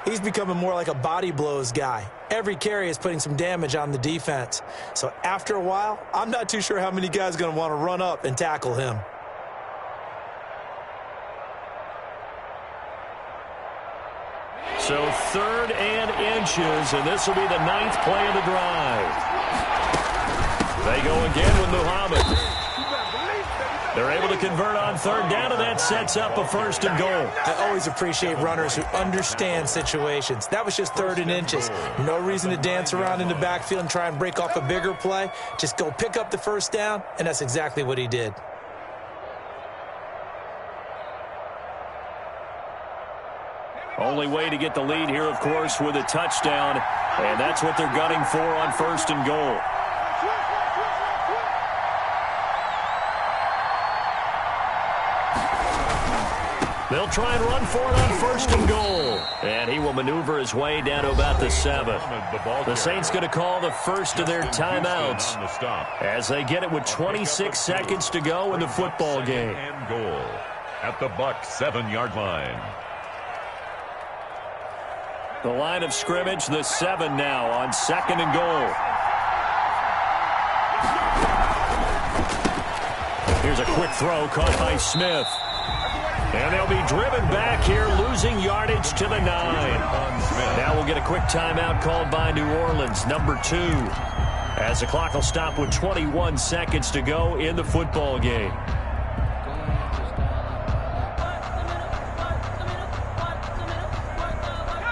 he's becoming more like a body blows guy. Every carry is putting some damage on the defense. So after a while, I'm not too sure how many guys are going to want to run up and tackle him. So 3rd and inches, and this will be the 9th play of the drive. They go again with Muhammad. They're able to convert on 3rd down, and that sets up a 1st and goal. I always appreciate runners who understand situations. That was just 3rd and inches. No reason to dance around in the backfield and try and break off a bigger play. Just go pick up the 1st down, and that's exactly what he did. Only way to get the lead here, of course, with a touchdown, and that's what they're gunning for on 1st and goal. They'll try and run for it on 1st and goal, and he will maneuver his way down to about the 7. The Saints going to call the first of their timeouts as they get it with 26 seconds to go in the football game. And goal at the Bucs 7-yard line. The line of scrimmage, the 7 now on 2nd and goal. Here's a quick throw caught by Smith. And they'll be driven back here, losing yardage to the 9. Now we'll get a quick timeout called by New Orleans, number 2. As the clock will stop with 21 seconds to go in the football game.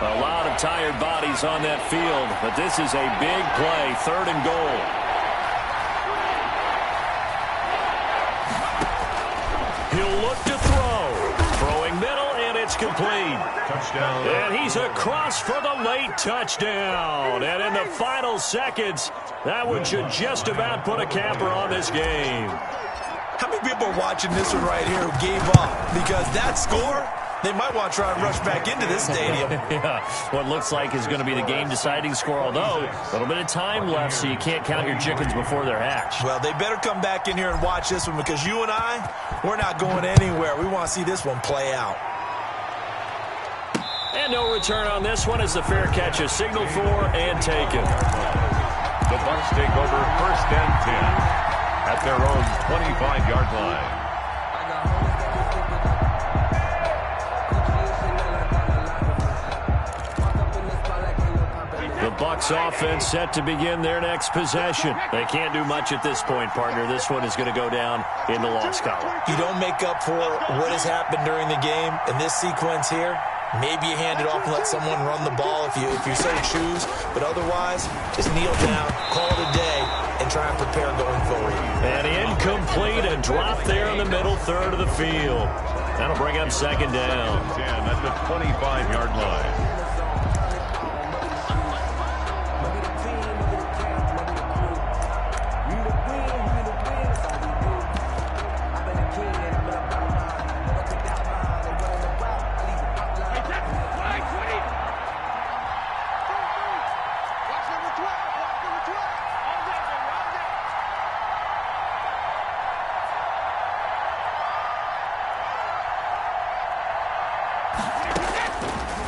A lot of tired bodies on that field, but this is a big play, 3rd and goal. He'll look to throw. Throwing middle, and it's complete. Touchdown. And he's across for the late touchdown. And in the final seconds, that one should just about put a capper on this game. How many people are watching this one right here who gave up? Because that score, they might want to try and rush back into this stadium. Yeah, what looks like is going to be the game-deciding score, although a little bit of time left, so you can't count your chickens before they're hatched. Well, they better come back in here and watch this one, because you and I, we're not going anywhere. We want to see this one play out. And no return on this one as the fair catch is signaled for and taken. The Bucs take over 1st and 10 at their own 25-yard line. The Bucs offense set to begin their next possession. They can't do much at this point, partner. This one is going to go down in the loss column. You don't make up for what has happened during the game. In this sequence here, maybe you hand it off and let someone run the ball if you so choose. But otherwise, just kneel down, call it a day, and try and prepare going forward. And incomplete, a drop there in the middle third of the field. That'll bring up second down. 10 at the 25-yard line.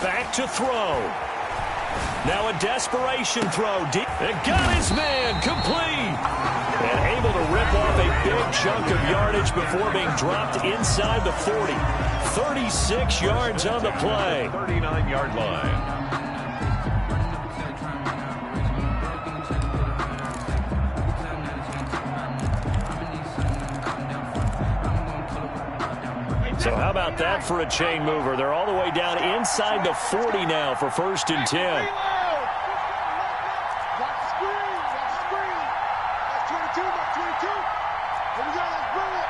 Back to throw. Now a desperation throw. Deep. It got his man complete. And able to rip off a big chunk of yardage before being dropped inside the 40. 36 yards on the play. 39-yard line. So how about that for a chain mover? They're all the way down inside the 40 now for 1st and 10. Watch the screen. Watch the screen. That's 22. That's 22. Here we go. Let's bring it.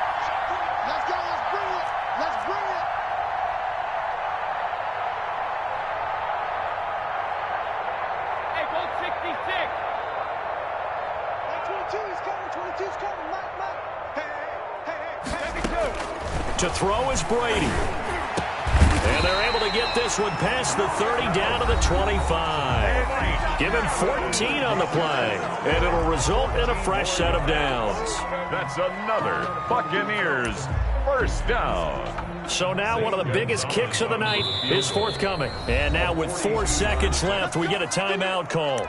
Let's go. Let's bring it. Let's bring it. Hey, both 66. That's 22. He's coming. 22's coming. Mike. Hey. 72. To throw is Brady. And they're able to get this one past the 30 down to the 25. Give him 14 on the play. And it'll result in a fresh set of downs. That's another Buccaneers first down. So now one of the biggest kicks of the night is forthcoming. And now with 4 seconds left, we get a timeout call.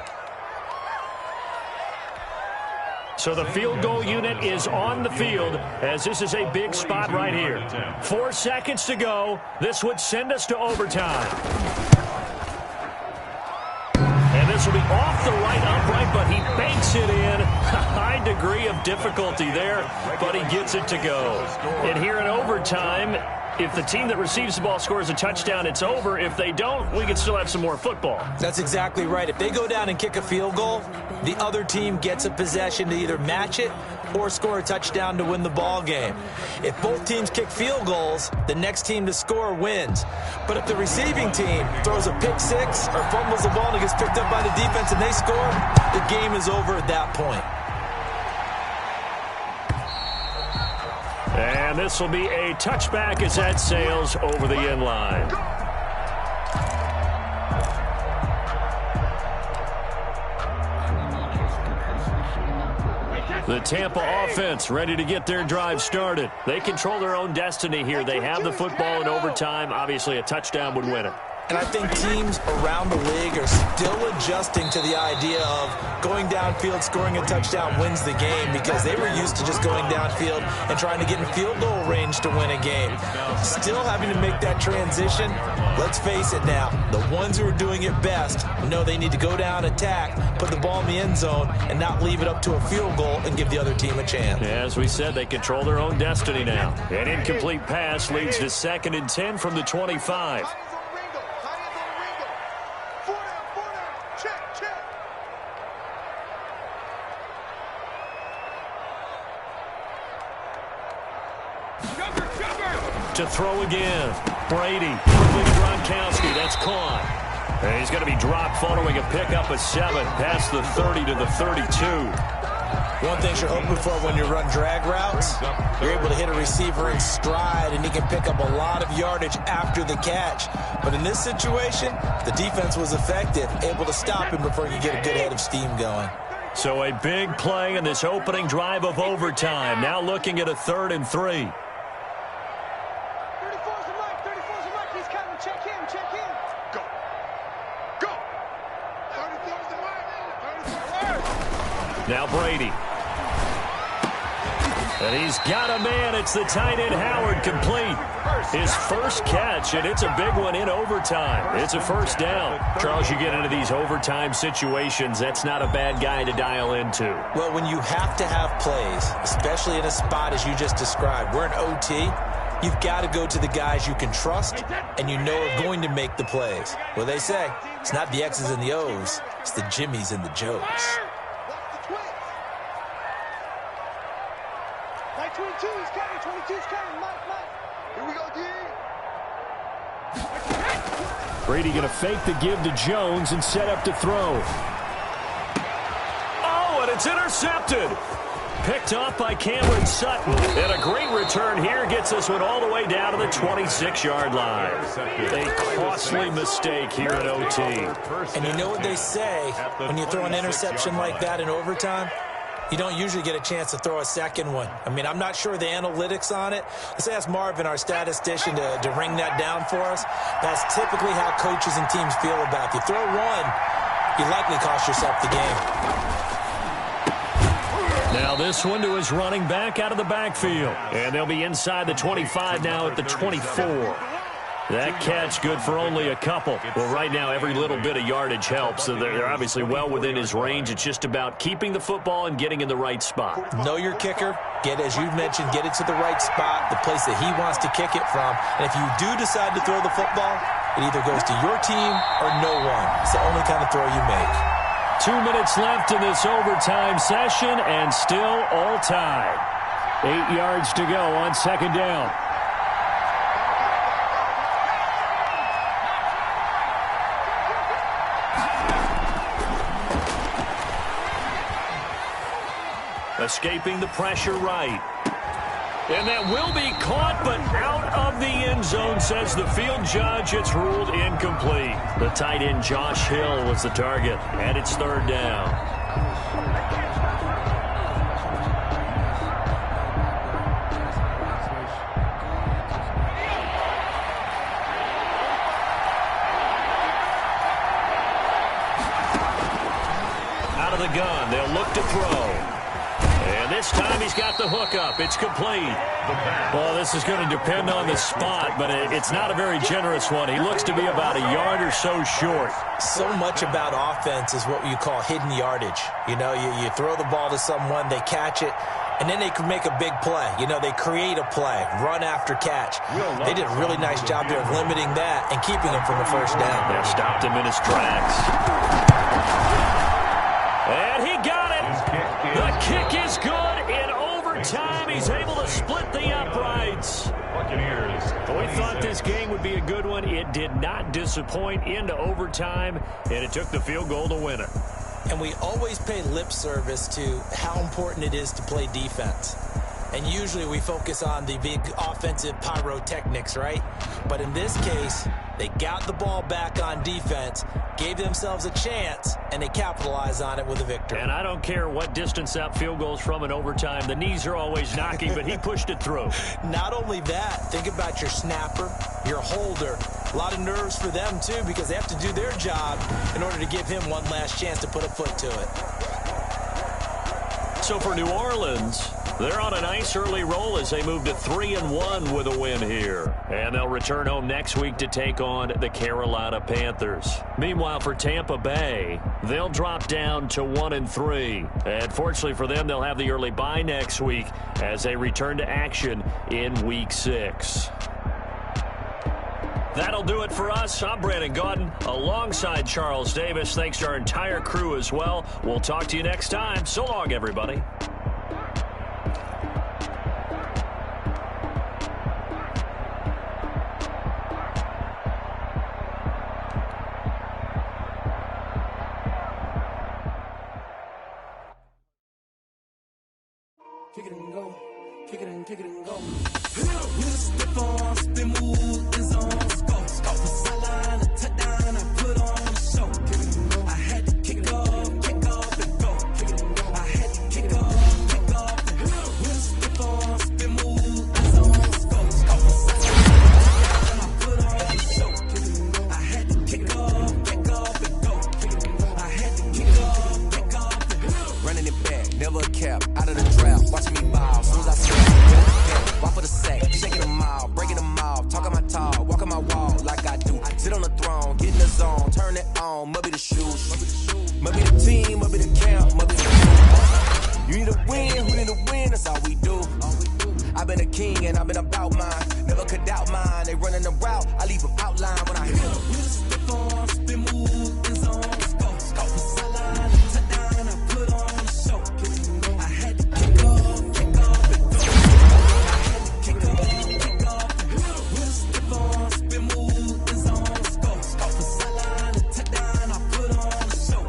So the field goal unit is on the field as this is a big spot right here. 4 seconds to go. This would send us to overtime. And this will be off the right upright, but he banks it in. A high degree of difficulty there, but he gets it to go. And here in overtime, if the team that receives the ball scores a touchdown, it's over. If they don't, we can still have some more football. That's exactly right. If they go down and kick a field goal, the other team gets a possession to either match it or score a touchdown to win the ball game. If both teams kick field goals, the next team to score wins. But if the receiving team throws a pick six or fumbles the ball and it gets picked up by the defense and they score, the game is over at that point. And this will be a touchback as that sails over the end line. The Tampa offense ready to get their drive started. They control their own destiny here. They have the football in overtime. Obviously, a touchdown would win it. And I think teams around the league are still adjusting to the idea of going downfield, scoring a touchdown wins the game, because they were used to just going downfield and trying to get in field goal range to win a game. Still having to make that transition. Let's face it now, the ones who are doing it best know they need to go down, attack, put the ball in the end zone, and not leave it up to a field goal and give the other team a chance. As we said, they control their own destiny now. An incomplete pass leads to 2nd and 10 from the 25. To throw again. Brady, dribbling Gronkowski. That's caught. And he's going to be dropped following a pickup of 7 past the 30 to the 32. One thing you're hoping for when you run drag routes, you're able to hit a receiver in stride and he can pick up a lot of yardage after the catch. But in this situation, the defense was effective, able to stop him before he could get a good head of steam going. So a big play in this opening drive of overtime. Now looking at a 3rd and 3. Now Brady. And he's got a man. It's the tight end, Howard, complete. His first catch, and it's a big one in overtime. It's a first down. Charles, you get into these overtime situations, that's not a bad guy to dial into. Well, when you have to have plays, especially in a spot as you just described, we're in OT, you've got to go to the guys you can trust and you know are going to make the plays. Well, they say it's not the X's and the O's, it's the Jimmies and the Joes. Like 22's coming, 22's coming, Mike. Here we go, D. Brady going to fake the give to Jones and set up to throw. Oh, and it's intercepted. Picked off by Cameron Sutton. And a great return here gets this one all the way down to the 26-yard line. A costly mistake here at OT. And you know what they say when you throw an interception like that in overtime? You don't usually get a chance to throw a second one. I mean, I'm not sure the analytics on it. Let's ask Marvin, our statistician, to ring that down for us. That's typically how coaches and teams feel about it. You throw one, you likely cost yourself the game. Now this one to his running back out of the backfield. And they'll be inside the 25 now at the 24. That catch good for only a couple. Well, right now, every little bit of yardage helps. So they're obviously well within his range. It's just about keeping the football and getting in the right spot. Know your kicker. Get, as you mentioned, get it to the right spot, the place that he wants to kick it from. And if you do decide to throw the football, it either goes to your team or no one. It's the only kind of throw you make. 2 minutes left in this overtime session, and still all tied. 8 yards to go on second down. Escaping the pressure right. And that will be caught, but out of the end zone, says the field judge. It's ruled incomplete. The tight end, Josh Hill, was the target, and it's third down. Out of the gun, they'll look to throw. And this time he's got the hook up. It's complete. Well, this is going to depend on the spot, but it's not a very generous one. He looks to be about a yard or so short. So much about offense is what you call hidden yardage. You know, you throw the ball to someone, they catch it, and then they can make a big play. You know, they create a play, run after catch. They did a really nice job there of limiting that and keeping him from a first down. They stopped him in his tracks. And he got it. The kick is good. In overtime, he's able to split the uprights. We thought this game would be a good one. It did not disappoint into overtime, and it took the field goal to win it. And we always pay lip service to how important it is to play defense. And usually we focus on the big offensive pyrotechnics, right? But in this case, they got the ball back on defense, gave themselves a chance, and they capitalized on it with a victory. And I don't care what distance that field goes from in overtime. The knees are always knocking, but he pushed it through. Not only that, think about your snapper, your holder. A lot of nerves for them, too, because they have to do their job in order to give him one last chance to put a foot to it. So for New Orleans, they're on a nice early roll as they move to 3-1 with a win here. And they'll return home next week to take on the Carolina Panthers. Meanwhile, for Tampa Bay, they'll drop down to 1-3. And fortunately for them, they'll have the early bye next week as they return to action in Week 6. That'll do it for us. I'm Brandon Gaudin alongside Charles Davis. Thanks to our entire crew as well. We'll talk to you next time. So long, everybody. Kick it and go. Kick it and go. We'll step on, spin, move, and zone. Off the sideline, a touchdown, I put on a show. I had to kick off and go. I had to kick off and go. We'll step on, spin, move, and zone. Off the sideline, I put on a show. I had to kick off and go. I had to kick off and go. Running it back, never a cap, out of the draft, watching me ball. Soon as I say, shaking them all, breaking them off, talking my talk, walking my wall like I do. Sit on the throne, get in the zone, turn it on, must be the shoes, must be the team, must be the camp, must be the crew. You need a win, who need a win, that's all we do. I've been a king and I've been about mine, never could doubt mine. They running the route, I leave them outline when I hit them. Step on, spin, move, in zone, go, sideline, touchdown, I put on a show. I had to kick off and go. I had to kick off and go. Step on, spin, move, in zone, go, sideline, touchdown, I put on a show.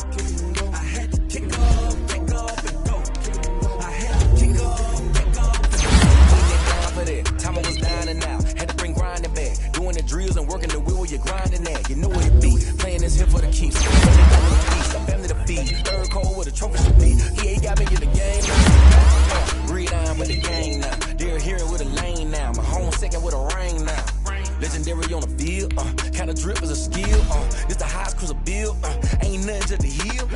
I had to kick off and go. I had to kick off and go. For that. Time I was down and out, had to bring grinding back. Doing the drills and working the wheel where you're grinding at. You know what it be, playing this here for the keeps. I'm family to feed, third cold with a trophy should be. EA got me in the game now. Read on with the game now. They're hearing with a lane now. My home second with a ring now. Legendary on the field, kind of drip is a skill. This the highest cruiser bill, ain't nothing to the heel.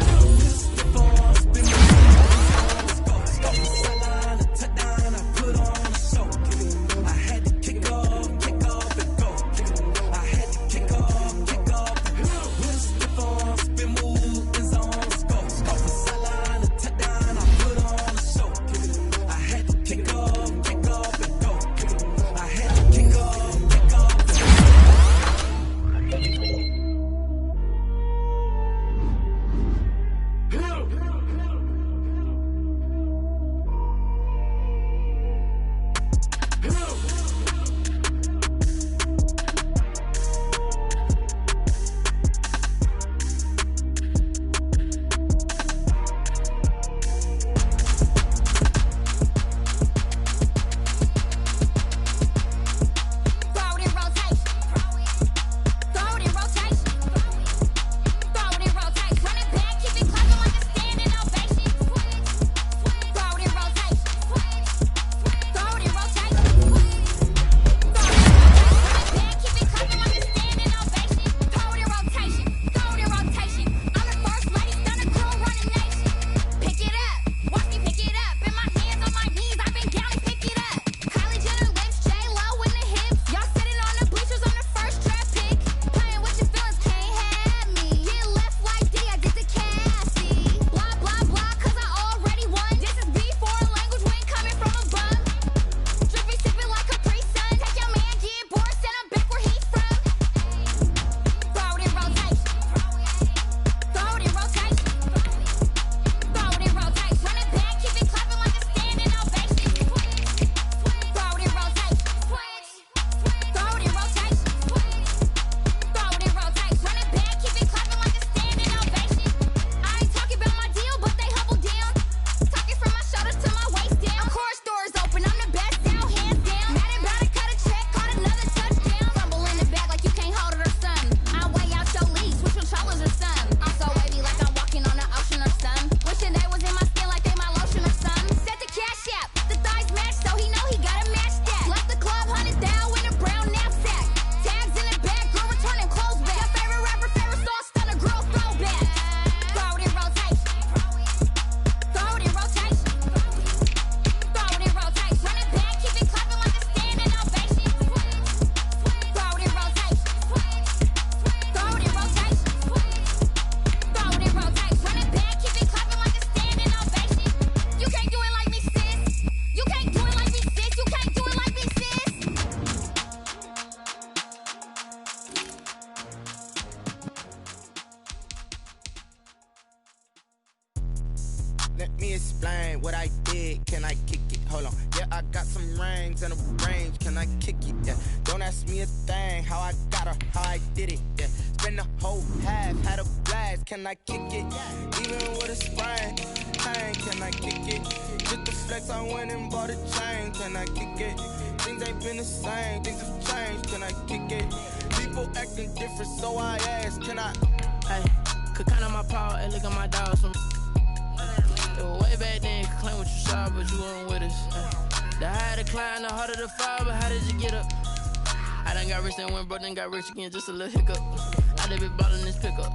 Let me explain what I did. Can I kick it? Hold on. Yeah, I got some rings and a range. Can I kick it? Yeah. Don't ask me a thing. How I got her, how I did it. Yeah. Spend the whole half, had a blast. Can I kick it? Even with a sprain. Pain, can I kick it? Just the flex, I went and bought a chain. Can I kick it? Things ain't been the same. Things have changed. Can I kick it? People acting different, so I ask. Can I? Hey, could count on my power and look at my dogs. It was way back then, could claim what you saw, but you weren't with us. The higher the climb, the harder the fall, but how did you get up? I done got rich and went broke, then got rich again, just a little hiccup. I done been ballin' this pickup.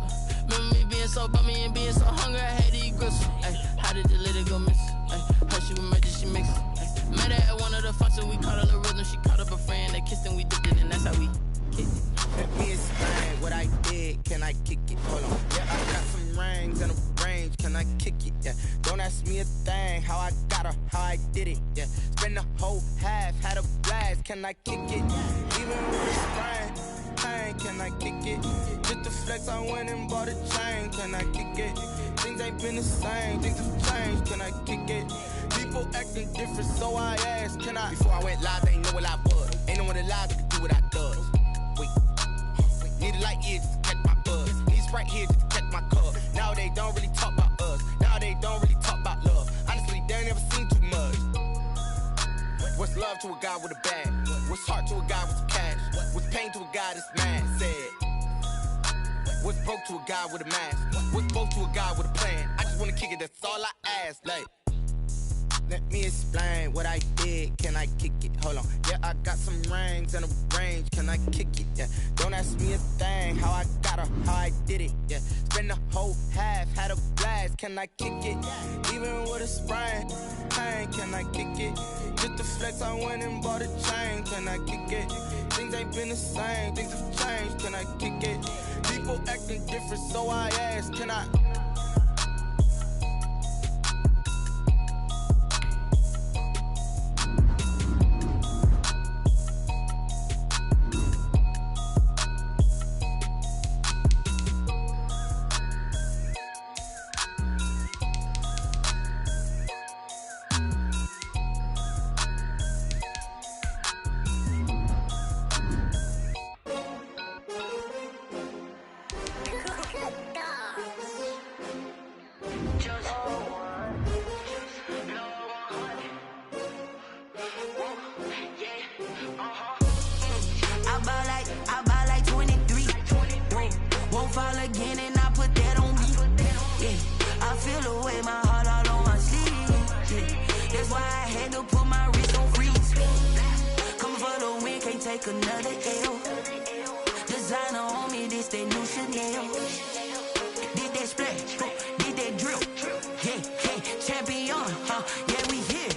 Remember me being so bummy and being so hungry, I had to eat gristle. Ay, how did the lady go miss? Ay, how she would make this, she mix it. Met her at one of the functions, we caught on the rhythm. She caught up a friend, they kissed and we dipped it, and that's how we kicked it. Let me explain what I did. Can I kick it? Hold on. Yeah, I got some rings and a range. Can I kick it? Yeah. Don't ask me a thing. How I got her, how I did it. Yeah. Spend the whole half, had a blast. Can I kick it? Even with a sprain, pain. Can I kick it? Just the flex, I went and bought a chain. Can I kick it? Things ain't been the same. Things have changed. Can I kick it? People acting different, so I asked. Can I? Before I went live, they ain't know what I was. Ain't no one alive that could do what I does. Wait. Need a light here just to catch my buzz. Need Sprite here just to catch my cup. Now they don't really talk about us. Now they don't really talk about love. Honestly, they ain't never seen too much. What's love to a guy with a bag? What's heart to a guy with some cash? What's pain to a guy that's mad? Said. What's broke to a guy with a mask? What's both to a guy with a plan? I just wanna kick it, that's all I ask. Like, let me explain what I did. Can I kick it? Hold on. Yeah, I got some rings and a range. Can I kick it? Yeah. Don't ask me a thing. How I got her, how I did it. Yeah. Spend the whole half, had a blast. Can I kick it? Even with a sprain, pain. Can I kick it? Just the flex, I went and bought a chain. Can I kick it? Things ain't been the same. Things have changed. Can I kick it? People acting different, so I asked. Can I? Another L. Designer on me, this that new Chanel. Did that splash, did that drill. Yeah, champion, yeah, we here.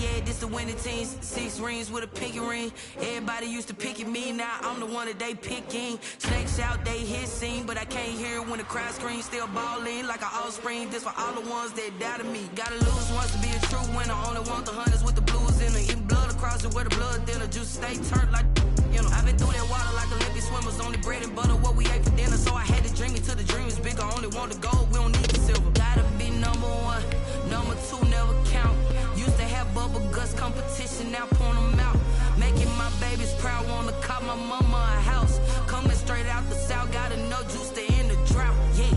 Yeah, this the winning teams. 6 rings with a pinky ring. Everybody used to picking me, now I'm the one that they picking. Snakes out, they hit scene, but I can't hear when the crowd screams. Still ballin' like an offspring. This for all the ones that doubted me. Gotta lose once to be a true winner. Only want the hunters with the blues in it. Eating blood across it where the blood dinner. Juice stay turned like, you know. I've been through that water like Olympic swimmers. Only bread and butter, what we ate for dinner. So I had to dream it till the dream is bigger. Only want the gold, we don't need the silver. Gotta be number 1, number 2 never count. Used to have bubble guts competition, now point them out. Making my babies proud, wanna cop my mama a house. Coming straight out the south, gotta know juice to end the drought. Yeah,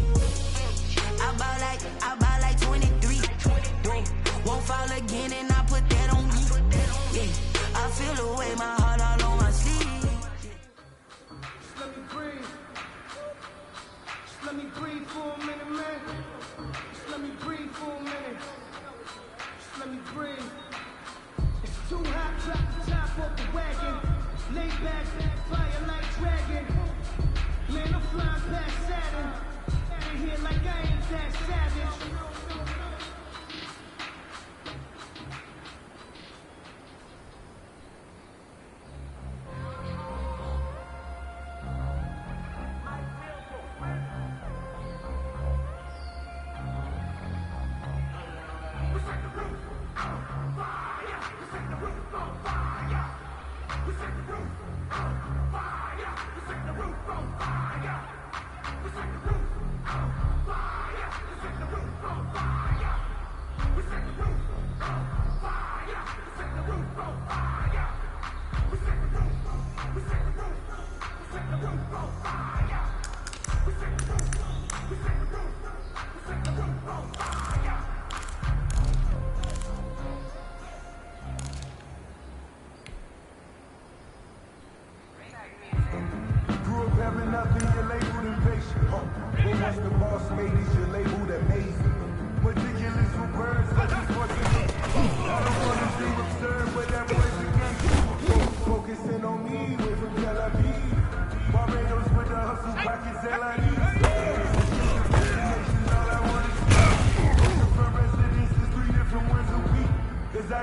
I buy like 23. Won't fall again and I put that on me. Yeah, I feel the way, my heart all on my sleeve. Just let me breathe. Just let me breathe for a minute, man. Just let me breathe for a minute. Just let me breathe. It's too hot, drop the top off the wagon. Lay back, fire like dragon. Man, I'm flying past Saturn. Out of here like I ain't that savage.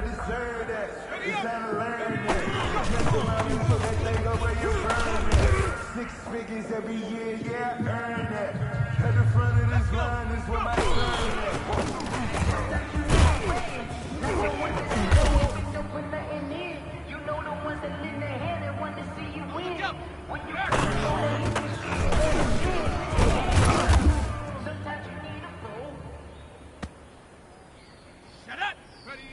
I deserve that. It's time to learn that. Mess around and put that thing over your burn that. 6 figures every year, yeah, I earn that. At the front of this line is where my son You know the ones that lend their hand and want to see you win. When you sometimes you need a fool. Shut up! Ready?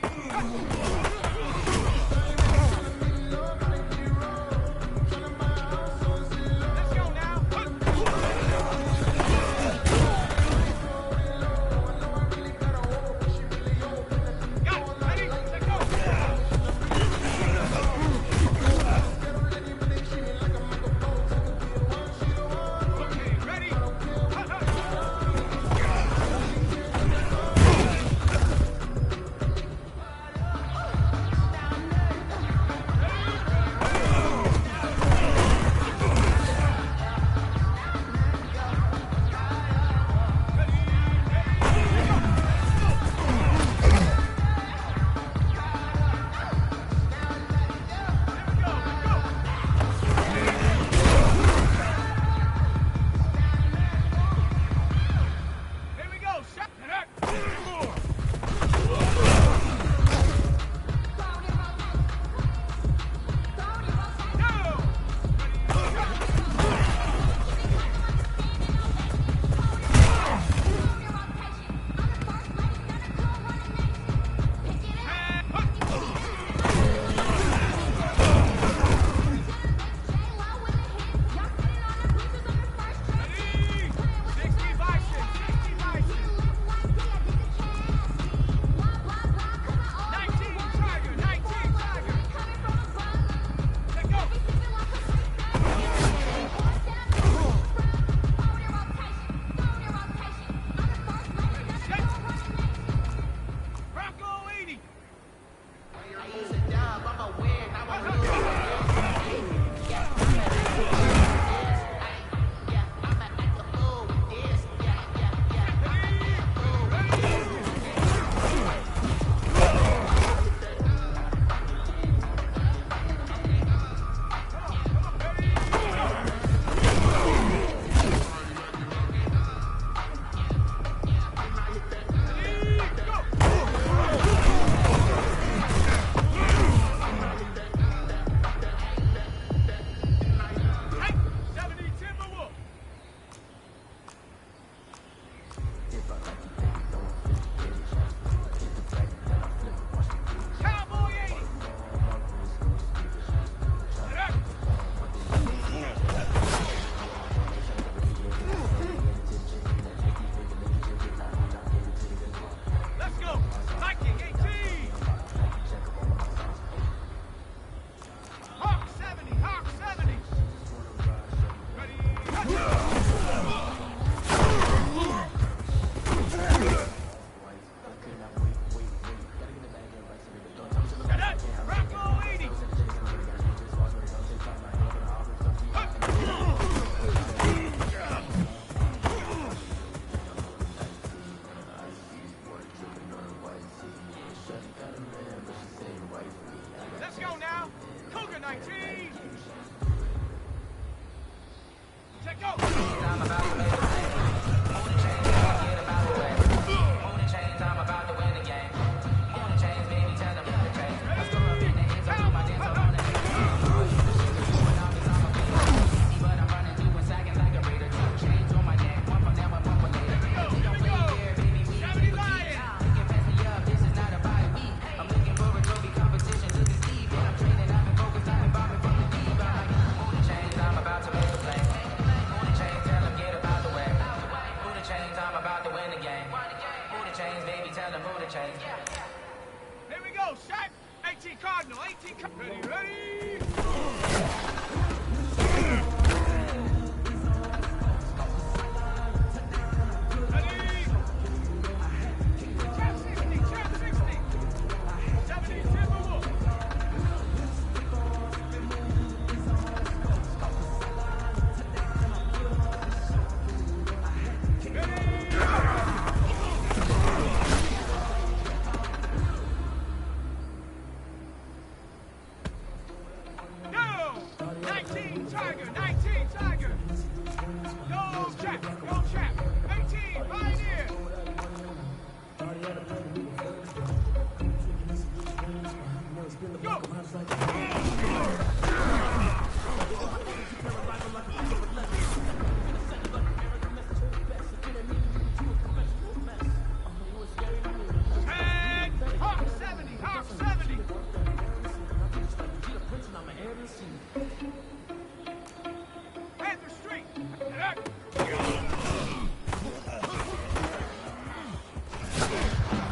Let's go now.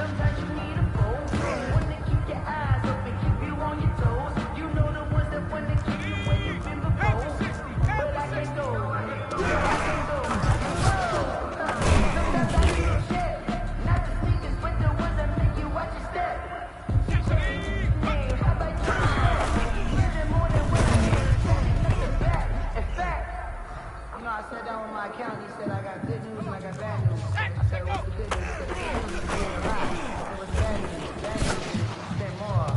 sometimes you need a foe. One to keep your eyes open, keep you on your toes. You know the ones that want to keep you where you've been before. But I can't go. Sometimes I need a check. Not the sneakers, but the ones that make you watch your step. Man, how about you? Hear them more than what I hear. In fact, you know, I sat down with my accountant. He said I got good news and I got bad news. I said, what's the good news? He said, the good news is being alive. I said, what's the bad news? The bad news is spend more.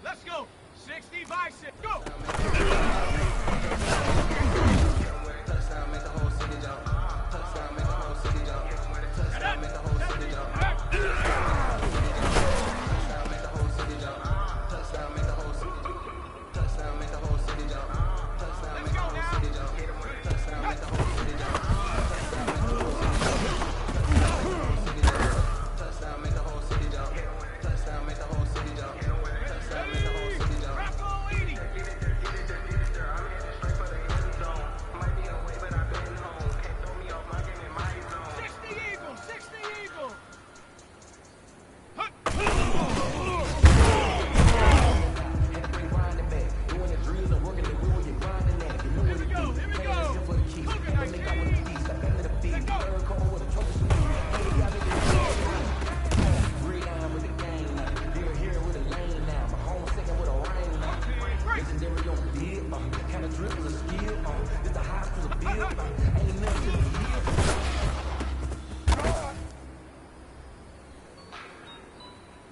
Let's go. 60 by 6. Go. Touchdown, make the whole city jump. Touchdown, make the whole city jump. Touchdown, make the whole city jump. Touchdown, make the whole city jump. Touchdown, make the whole city jump. Touchdown, make the whole city jump. Touchdown, make the whole city jump. Touchdown, make the whole city jump. Touchdown, make the whole city jump. Touchdown, make the whole city jump. Touchdown, make the whole city jump.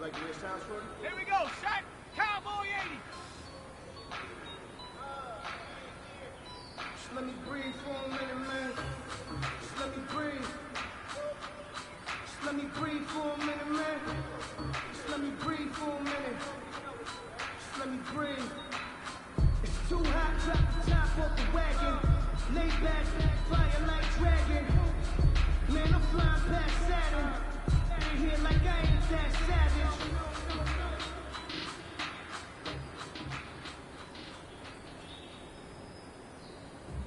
Like the way it sounds for you? Here we go. Shot. Cowboy 80. Just let me breathe for a minute, man. Just let me breathe. Just let me breathe for a minute, man. Just let me breathe for a minute. Just let me breathe. It's too hot, drop the top off the wagon. Lay back, fire like dragon. Man, I'm flying past Saturn. Ain't here like I ain't that savage.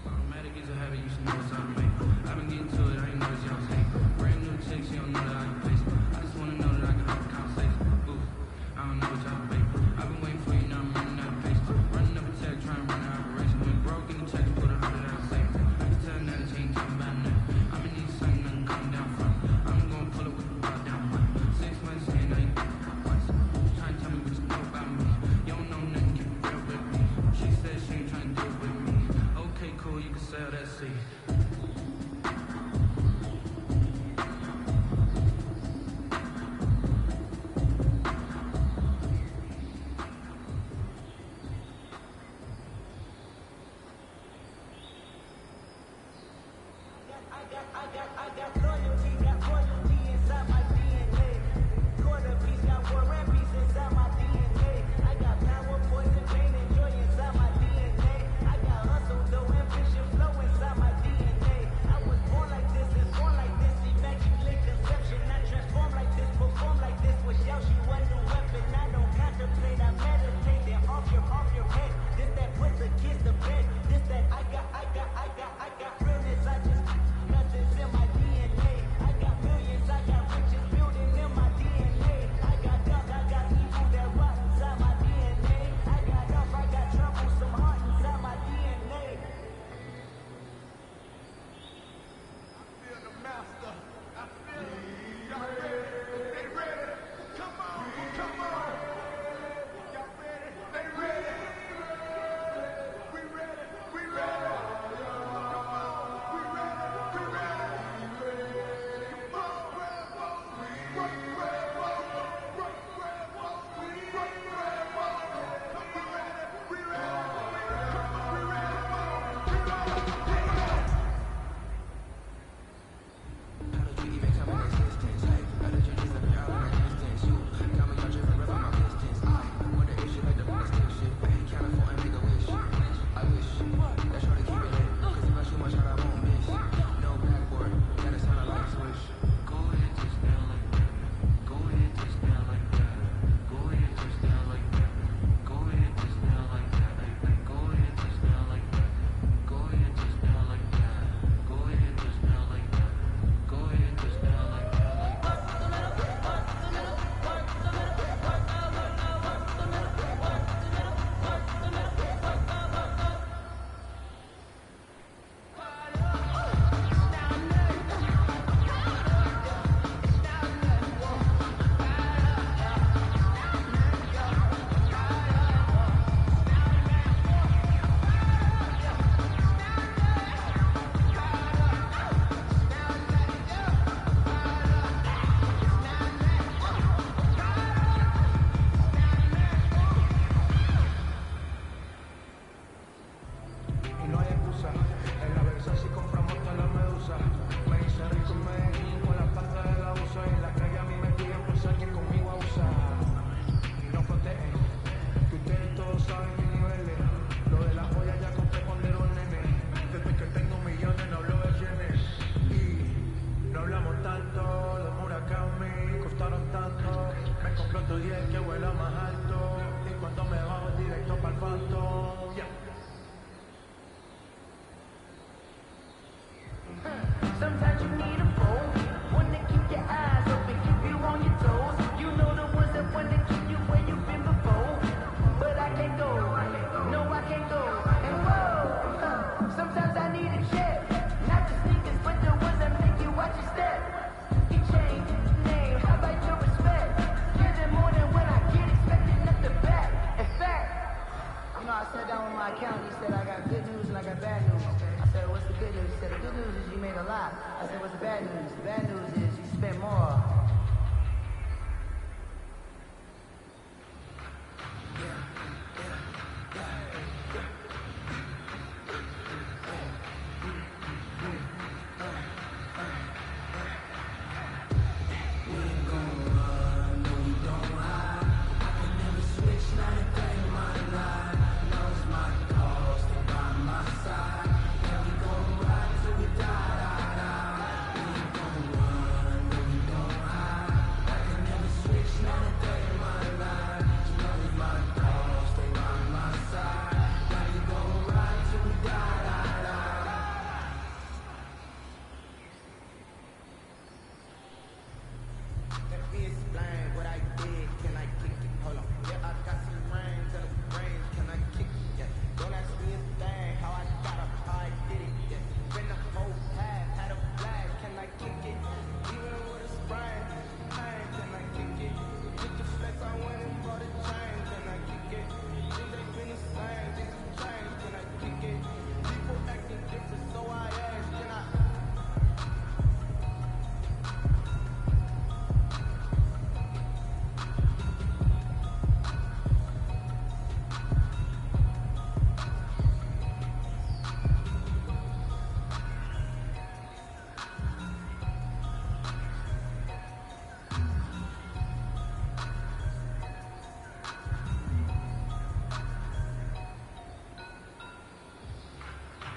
Automatic is a habit, you should know it's automatic. I've been getting to it, I ain't know it's y'all saying. Brand new chick, she don't know that I can place it. I just wanna know that I can have a conversation. Ooh, I don't know what y'all fake. I've been waiting for you, now I'm running out of patience. Running up a check, trying to run an operation. When broke in the check, put 100 out of savings. I can tell now that she ain't talking about nothing. I'm gonna need something that can come down from. I'm gonna pull it with the bar down front. 6 months in, I ain't once. Trying to tell me what you know about me. You don't know nothing, keep it real with me. She said she ain't trying to deal with me. Okay, cool, you can sell that seed. I got loyalty inside my DNA. Quarter piece, got war and peace inside my DNA. I got power, poison, pain, and joy inside my DNA. I got hustle, though, ambition, flow inside my DNA. I was born like this, and born like this, immaculate conception. I transform like this, perform like this, was Yoshi, one new weapon. I don't contemplate, I meditate, then off your head. This that puts against the bed. This that I got realness. I just nothing's in my DNA. I got millions, I got riches building in my DNA. I got dark, I got evil that rot inside my DNA. I got up, I got trouble, some heart inside my DNA. I feel the master. I feel him. Y'all ready? They ready? Come on. Come on. Y'all ready? They ready? We el que vuela más alto. Y cuando me bajo directo pa'l pasto. Yeah. Sometimes you need a phone, one to keep your eyes open, keep you on your toes. You know the ones that want to keep you where you've been before. But I can't go, no I can't go. And whoa, sometimes I need a check. Not the sneakers, but the ones that make you watch your step. He changed his name, how about your respect? Give it more than what I get, expecting nothing back. In fact, you know, I sat down with my accountant, he said I got good news and I got bad news. I said, what's the good news? He said, the good news is you made a lot. I said, what's the bad news? The bad news is you spent more.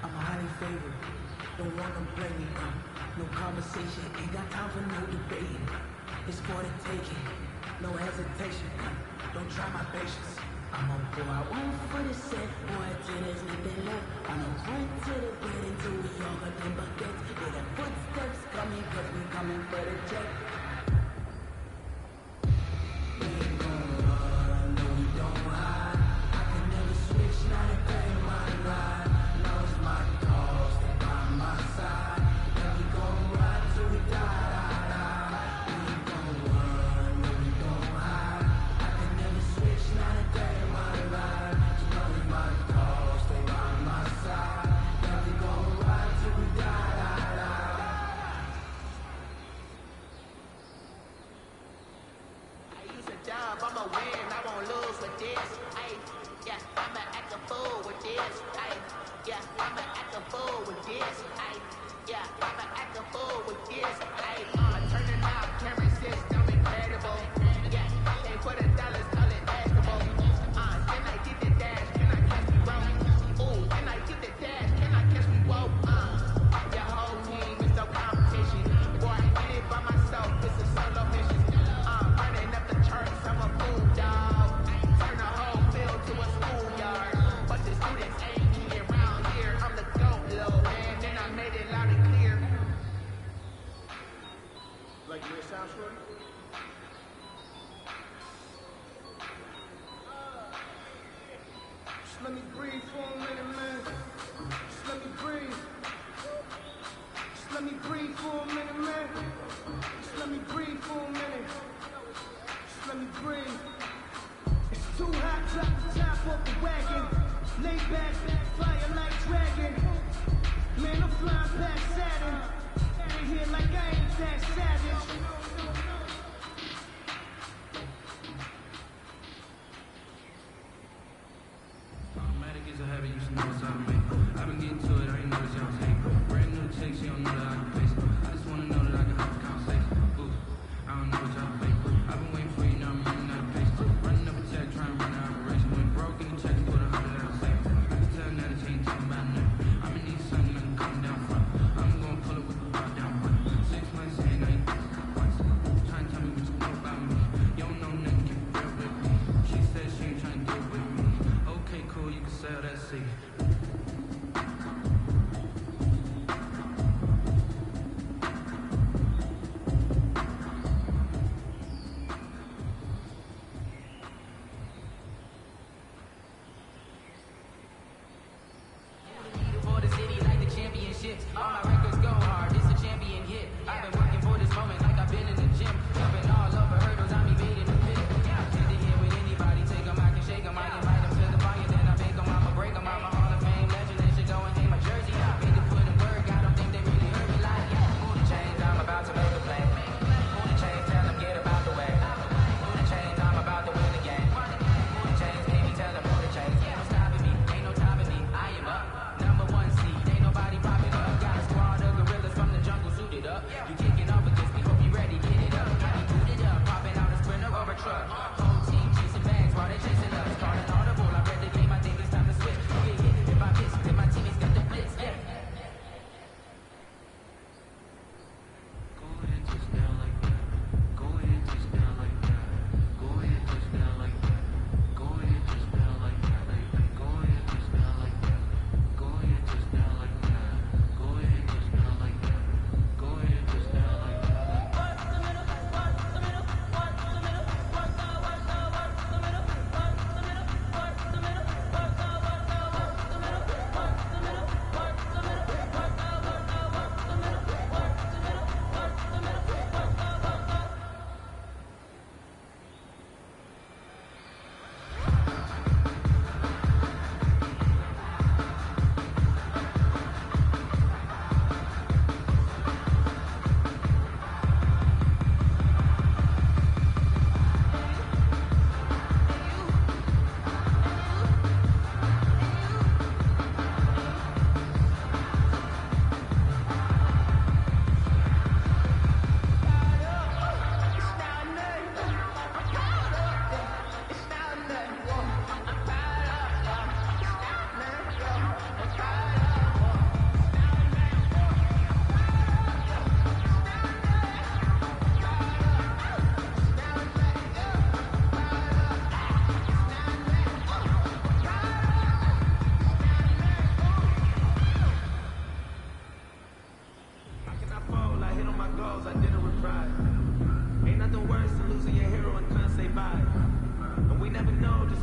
I'm highly favored, don't wanna blame me. No conversation, ain't got time for no debate. It's for the taking, no hesitation. Don't try my patience. I'm on pour out one for the set, boy, till there's nothing left. On a run to the bread until we all got them buckets. Hear the footsteps coming, cause we coming for the check. We ain't gonna run, no we don't hide. I can never switch, not a day in my life. Knows my cause, stay by my side. And we gon' ride till we die. We ain't gonna run, no we don't hide. I can never switch, not a day in my life. Knows my cause, stay by my side. And we gon' ride till we die. I use a job, I'ma win, I won't lose with this. Ay, yeah, I'ma act a fool with this. Ay, yeah, I'ma act a fool with this. Ay, yeah, I'ma act a fool with this. Ay, turning out camera system incredible. Yeah, can't put $1, call it vegetable. Can I get the dash? Can I catch me wrong? Ooh, can I get the dash? Can I catch me woke? Your whole team is no competition. Boy, I did it by myself, it's a solo mission. Running up the charts, I'm a fool, dog. Turn the whole field to a schoolyard. But the students ain't me around here. I'm the GOAT, little man, and I made it loud and clear. Like your sound shorty? Just let me breathe for a minute, man. Just let me breathe. Just let me breathe for a minute, man. Just let me breathe for a minute. Just let me breathe. It's too hot, drop the top off the wagon. Lay back, fire like dragon. Man, I'm flying past Saturn. Out of here like I ain't that savage. Automatic is a habit, you should know what's out of me. I've been getting to it, I ain't know it's y'all take. Brand new chicks, you don't know that I can face. I just wanna know that I can have a conversation. Ooh, I don't know what y'all fake. I've been waiting for you, now I'm running out of patience. Running up a check, trying to run an operation. When broke in the check, put 100 out safe. I can tell now that you ain't talking about nothing. I'ma need something that can come down front. I'm gonna pull it with the bar down front. 6 months in, I ain't twice. Trying to tell me what you know about me. You don't know nothing, keep it real.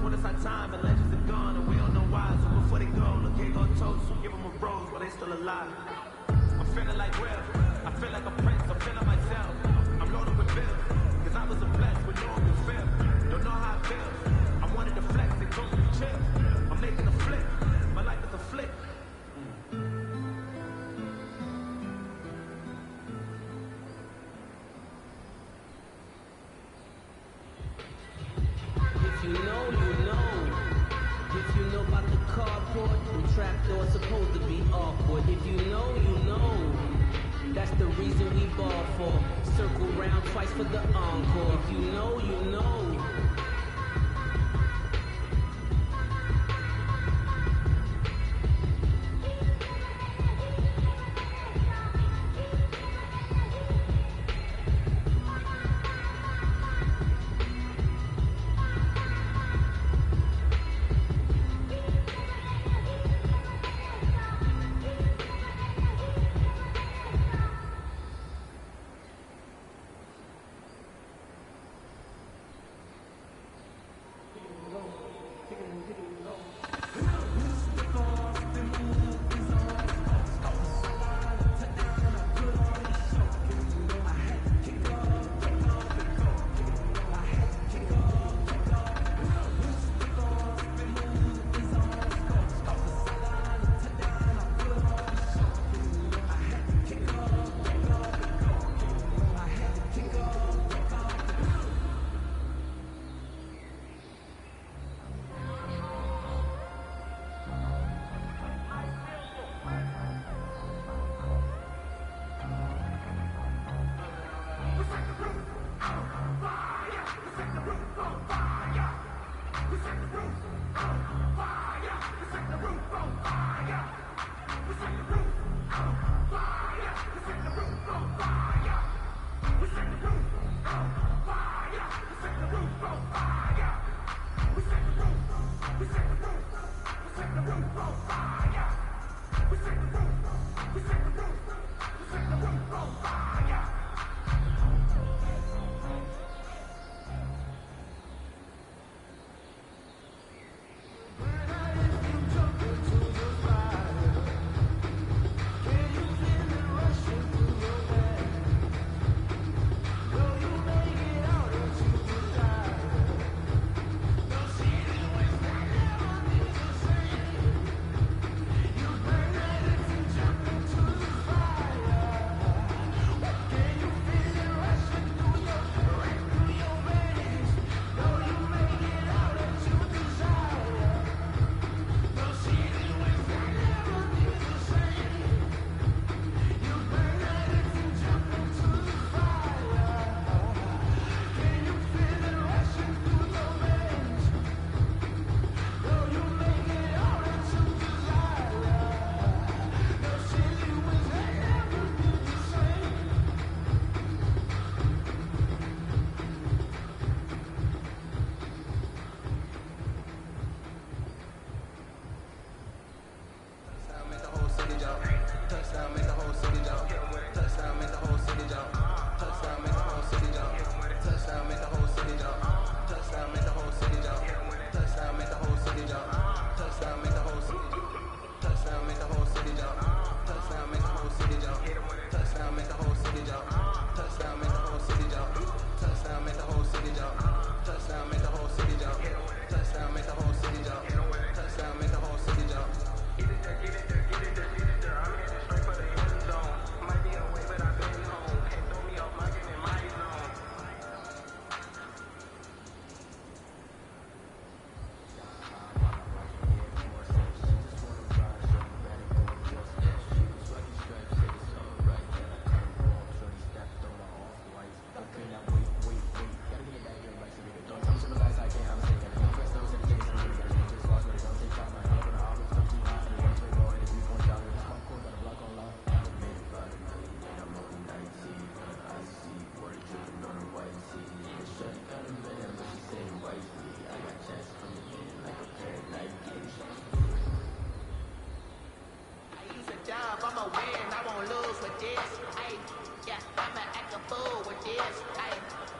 when it's our time, but legends are gone and we don't know why. So before they go, look, here go toast. So give them a rose while they still alive. I'm feeling like Will. I feel like a prince. I'm feeling myself. I'm loaded with bills. Cause I was a blessed with no one feel. Don't know how it feels. I wanted to flex. They told me to chill. I'm making a flip. My life is a flip. If you know, you know. If you know about the carport, the trapdoor supposed to be awkward. If you know, you know. That's the reason we ball for. Circle round twice for the encore. If you know, you know.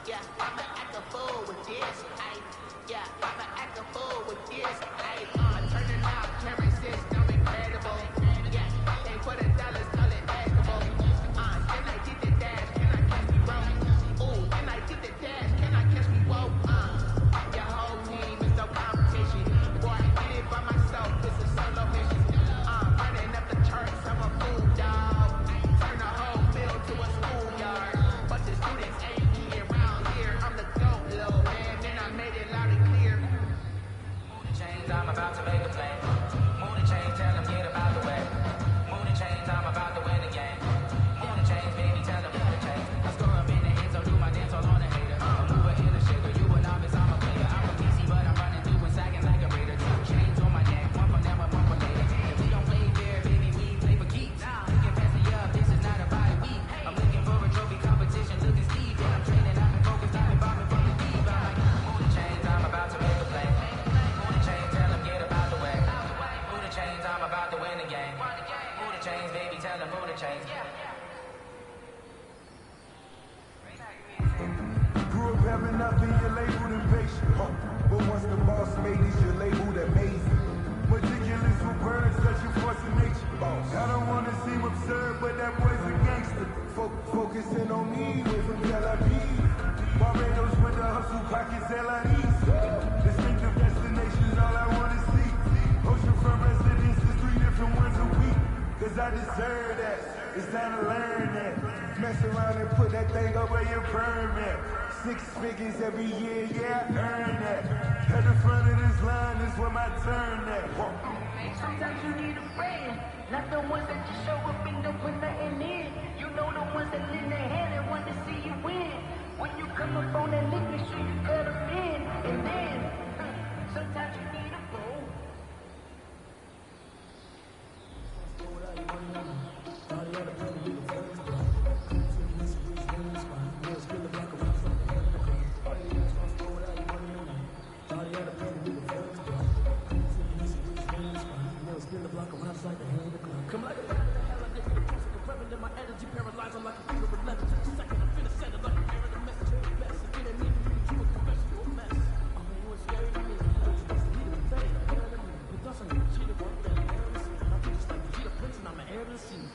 Yeah, I'ma act a fool with this. Yeah, I'ma act a fool about to make a play. Move the chains, tell them get about the way. Move the chains, I'm about to win the game. Move the chains, baby, tell them move the chains. I score up in the end zone, do my dance all on the hater. A mover in a shaker, you a novice, I'm a player. I'm a PC, but I'm running through and sagging like a raider. 2 chains on my neck, one for them and one for later. If we don't play fair, baby, we play for keeps. You can pass me up, this is not a body week. I'm looking for a trophy competition, looking Steve. Yeah, I'm training, I've been focused, I've been bombing from the deep. I'm like, move the chains, I'm about to make a play. Move the chains, tell them get about the way. Move the chains, I'm about to win the game. Move the chains, baby, tell them move the chains. Grew up having nothing, you're labeled impatient. But once the boss made it, you're labeled amazing. Meticulous with words, such a force of nature. I don't want to seem absurd, but that boy's a gangster. Focusing on me, way from Tel Aviv. Barbados with the hustle, pockets LIEs. Distinctive destinations, all I want to see. Oceanfront residences, 3 different ones a week. Cause I deserve that, it's time to learn that. Mess around and put that thing up where your permit. 6 figures every year, yeah, I earn that. At the front of this line is where my turn at. Sometimes you need a friend, not the ones that just show up and don't put nothing in. You know the ones that lend their hand and want to see you win. When you come up on that lick, make sure you cut them in. And then, sometimes you need a fool. Come like a hell, I get the pussy, the reverend in my energy, paralyzed, I'm like a finger of leverage. Second, I'm finna send it like a mirror, the message, mess. If it ain't me, you to a confessional mess. I mean, you was scary to me, you the fade, I heard of me. But that's a cheater, one that I'm air to see. I'm just like the cheater prince, and I'm an air to see.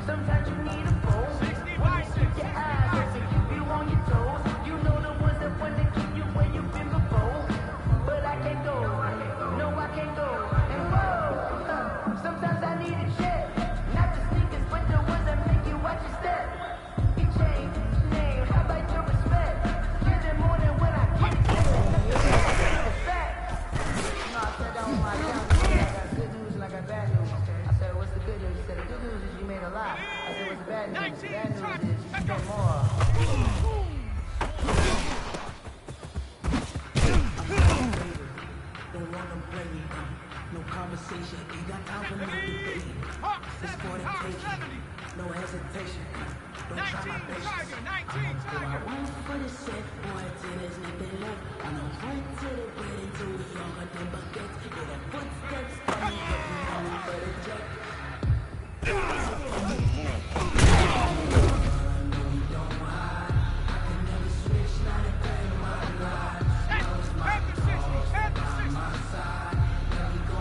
Sometimes you need a fool. 60 biceps. Your eyes to keep you on your toes. You know the ones that want to keep you where you've been before. But I can't go. No, I can't go. And whoa, sometimes I need a check. Not the sneakers, but the ones that make you watch your step. You change your name. How about your respect? Give them more than what I get. No, I said that on my account. I got good news and I got bad news. I said, what's the good news? He said, the good news is you made a lot. I said, what's the bad news? The bad news is you spent more. Don't wanna play me, no conversation, ain't got time for no debate. It's for the taking, no hesitation. Don't try my patience. Do I want for the set, boy, till there's nothing left. I know right to the wedding, till we younger than buckets. Yeah, the footsteps coming, getting for the jet. Go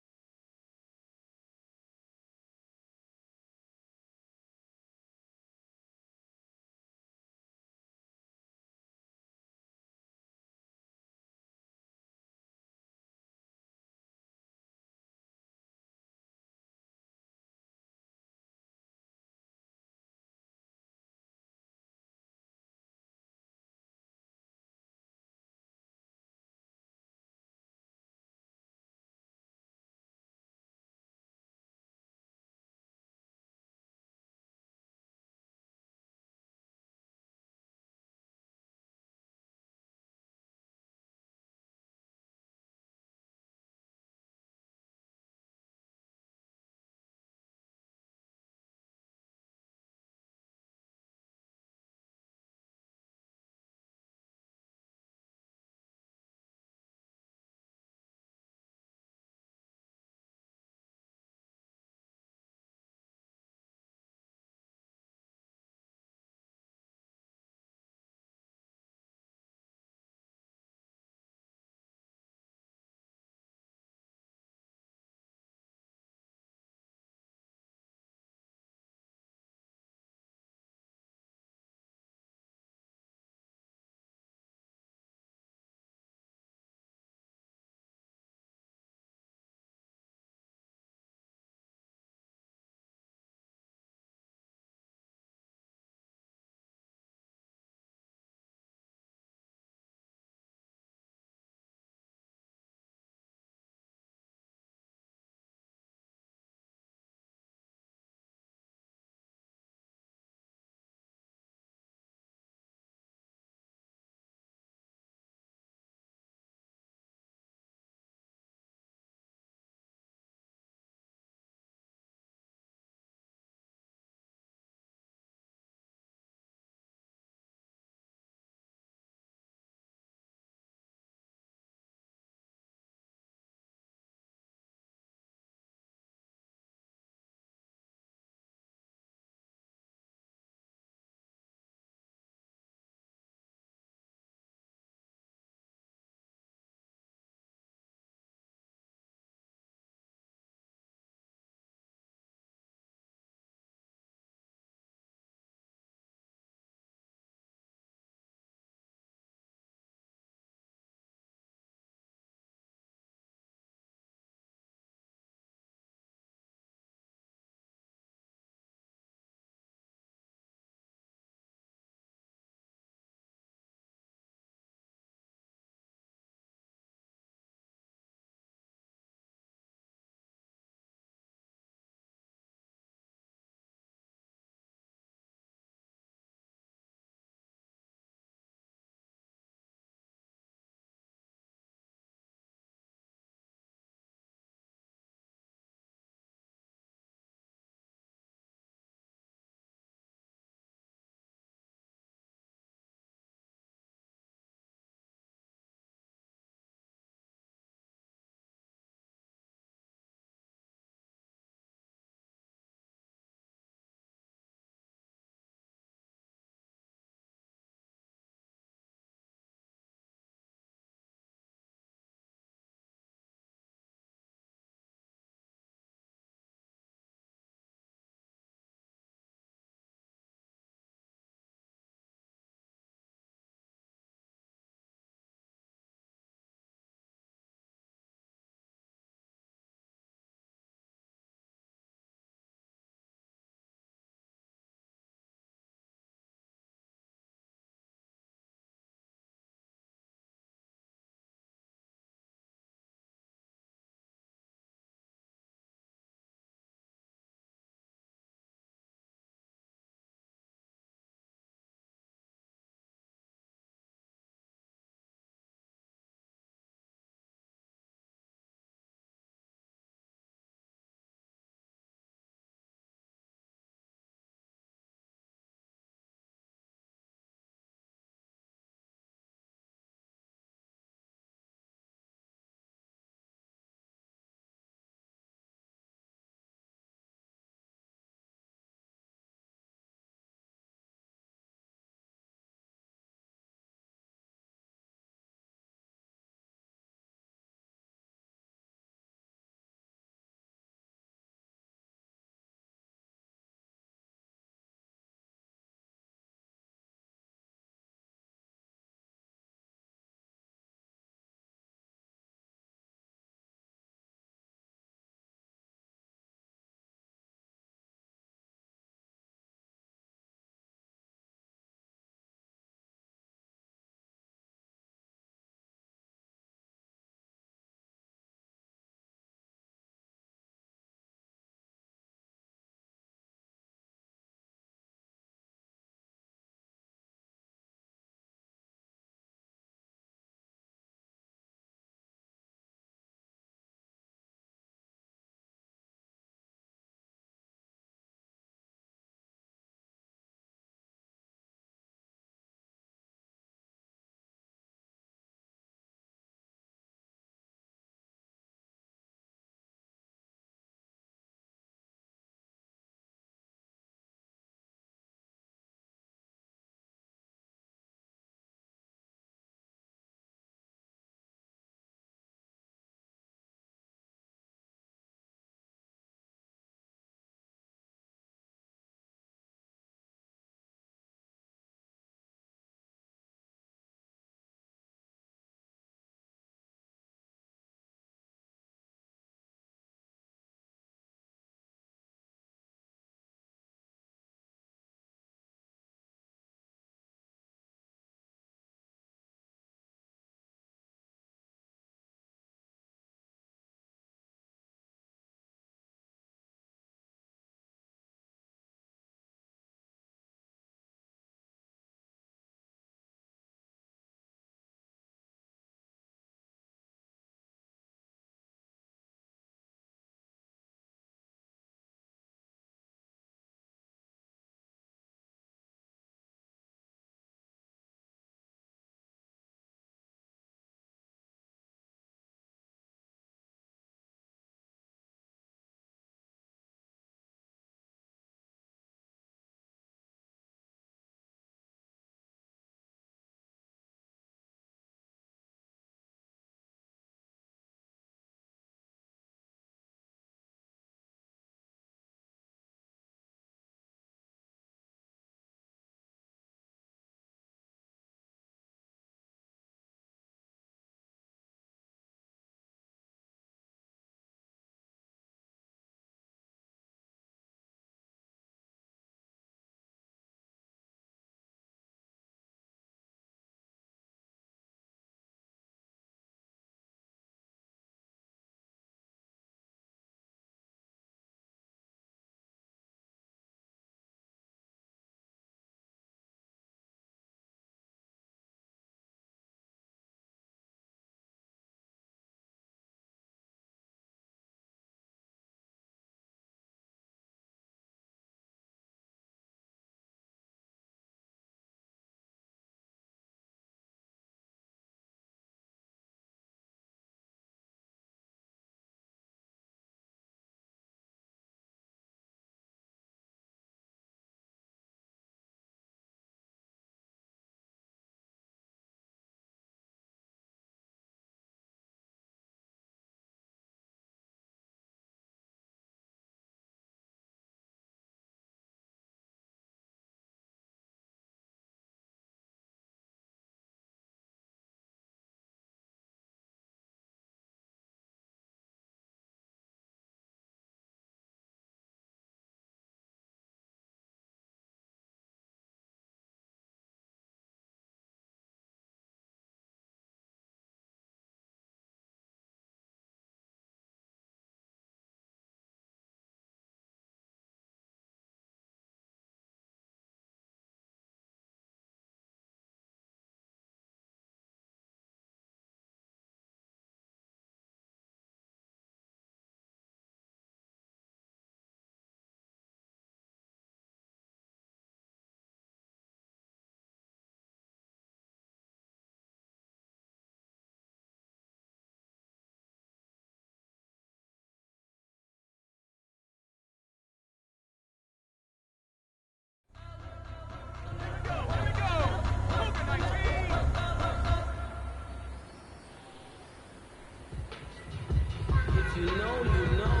you know, you know.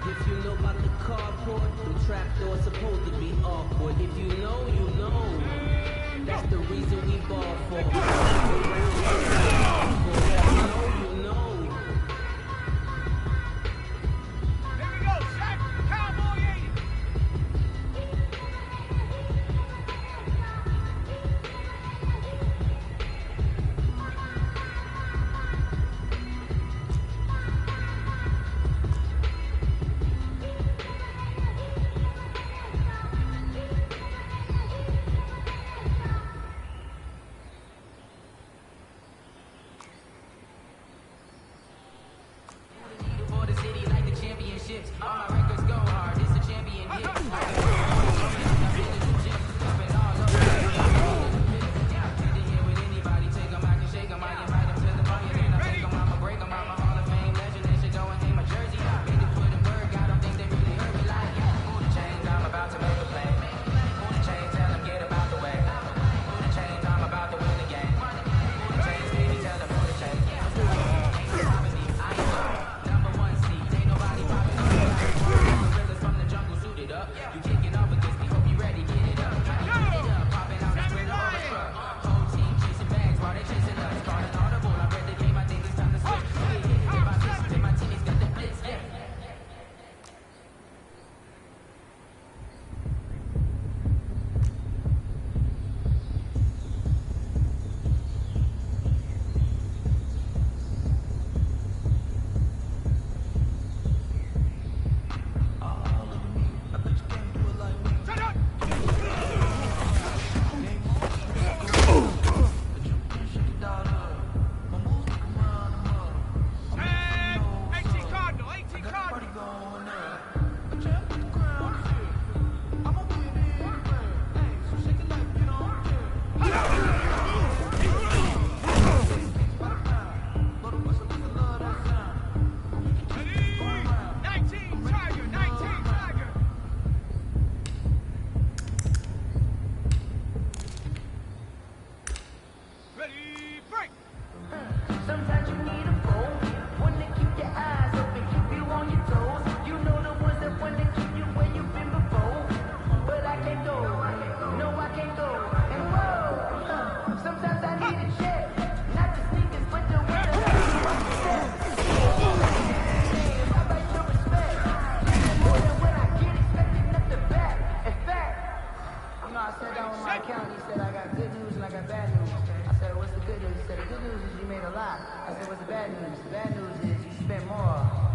If you know about the carport, the trapdoor's supposed to be awkward. If you know, you know. That's the reason we ball for. If you know, you know. Here we go, Shaq. Cowboy 80. For the city like the championships. All my records go hard. It's a champion hit. Sometimes you need a phone, one to keep your eyes open, keep you on your toes. You know the ones that want to keep you where you've been before. But I can't go, no I can't go. And whoa, sometimes I need a check, not the sneakers but the one that I I like your respect, more than when I get expected nothing back. In fact, you know I sat down with my accountant, he said I got good news and I got bad news. I said, what's the good news? He said, the good news is you made a lot. I said, what's the bad news? The bad news is you spent more.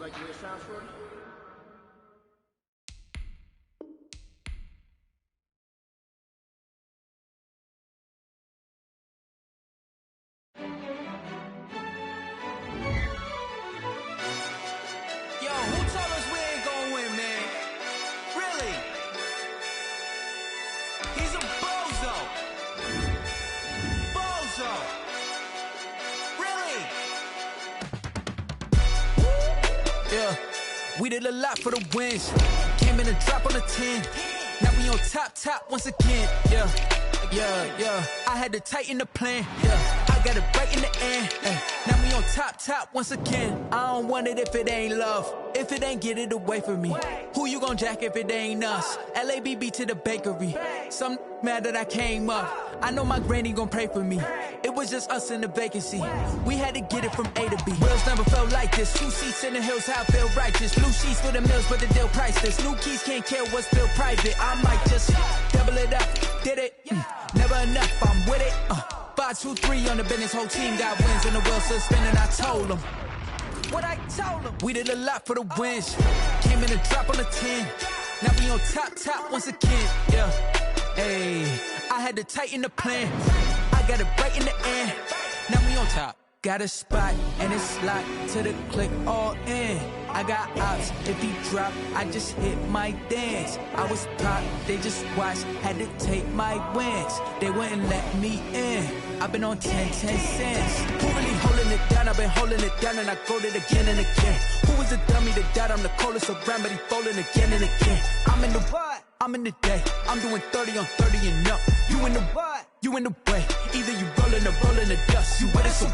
like the way it sounds, Shorty? Yo, who told us we ain't gonna win, man? Really? He's a bozo. Bozo. Really? Yeah, we did a lot for the wins. Came in a drop on a 10. Now we on top once again. Yeah. I had to tighten the plan. Yeah, I got it right in the end. Now we on top once again. I don't want it if it ain't love. If it ain't, get it away from me. Who you gon' jack if it ain't us? LABB to the bakery. Some mad that I came up. I know my granny gon' pray for me. It was just us in the vacancy. We had to get it from A to B. Wheels never felt like this. 2 seats in the hills, how I feel righteous. Blue sheets for the mills, but the deal priceless. New keys can't care what's still private. I might just double it up. Did it? Never enough, I'm with it. 5, 2, 3 on the business. Whole team got wins and the wheels still spinning. I told them what I told them. We did a lot for the wins. Came in a drop on a 10. Now we on top once again. Yeah. Hey, I had to tighten the plan. I got it right in the end. Now we on top. Got a spot and it's locked to the click all in. I got ops, if he drop, I just hit my dance. I was pop, they just watched, had to take my wins. They wouldn't let me in. I've been on 10 cents. Who really holding it down? I've been holding it down and I go it again and again. Who was the dummy that died? I'm the coldest around, but he folding again and again. I'm in the what? I'm in the day. I'm doing 30 on 30 and up. You in the what? You in the way. Either you rolling or rolling the dust. You with it, so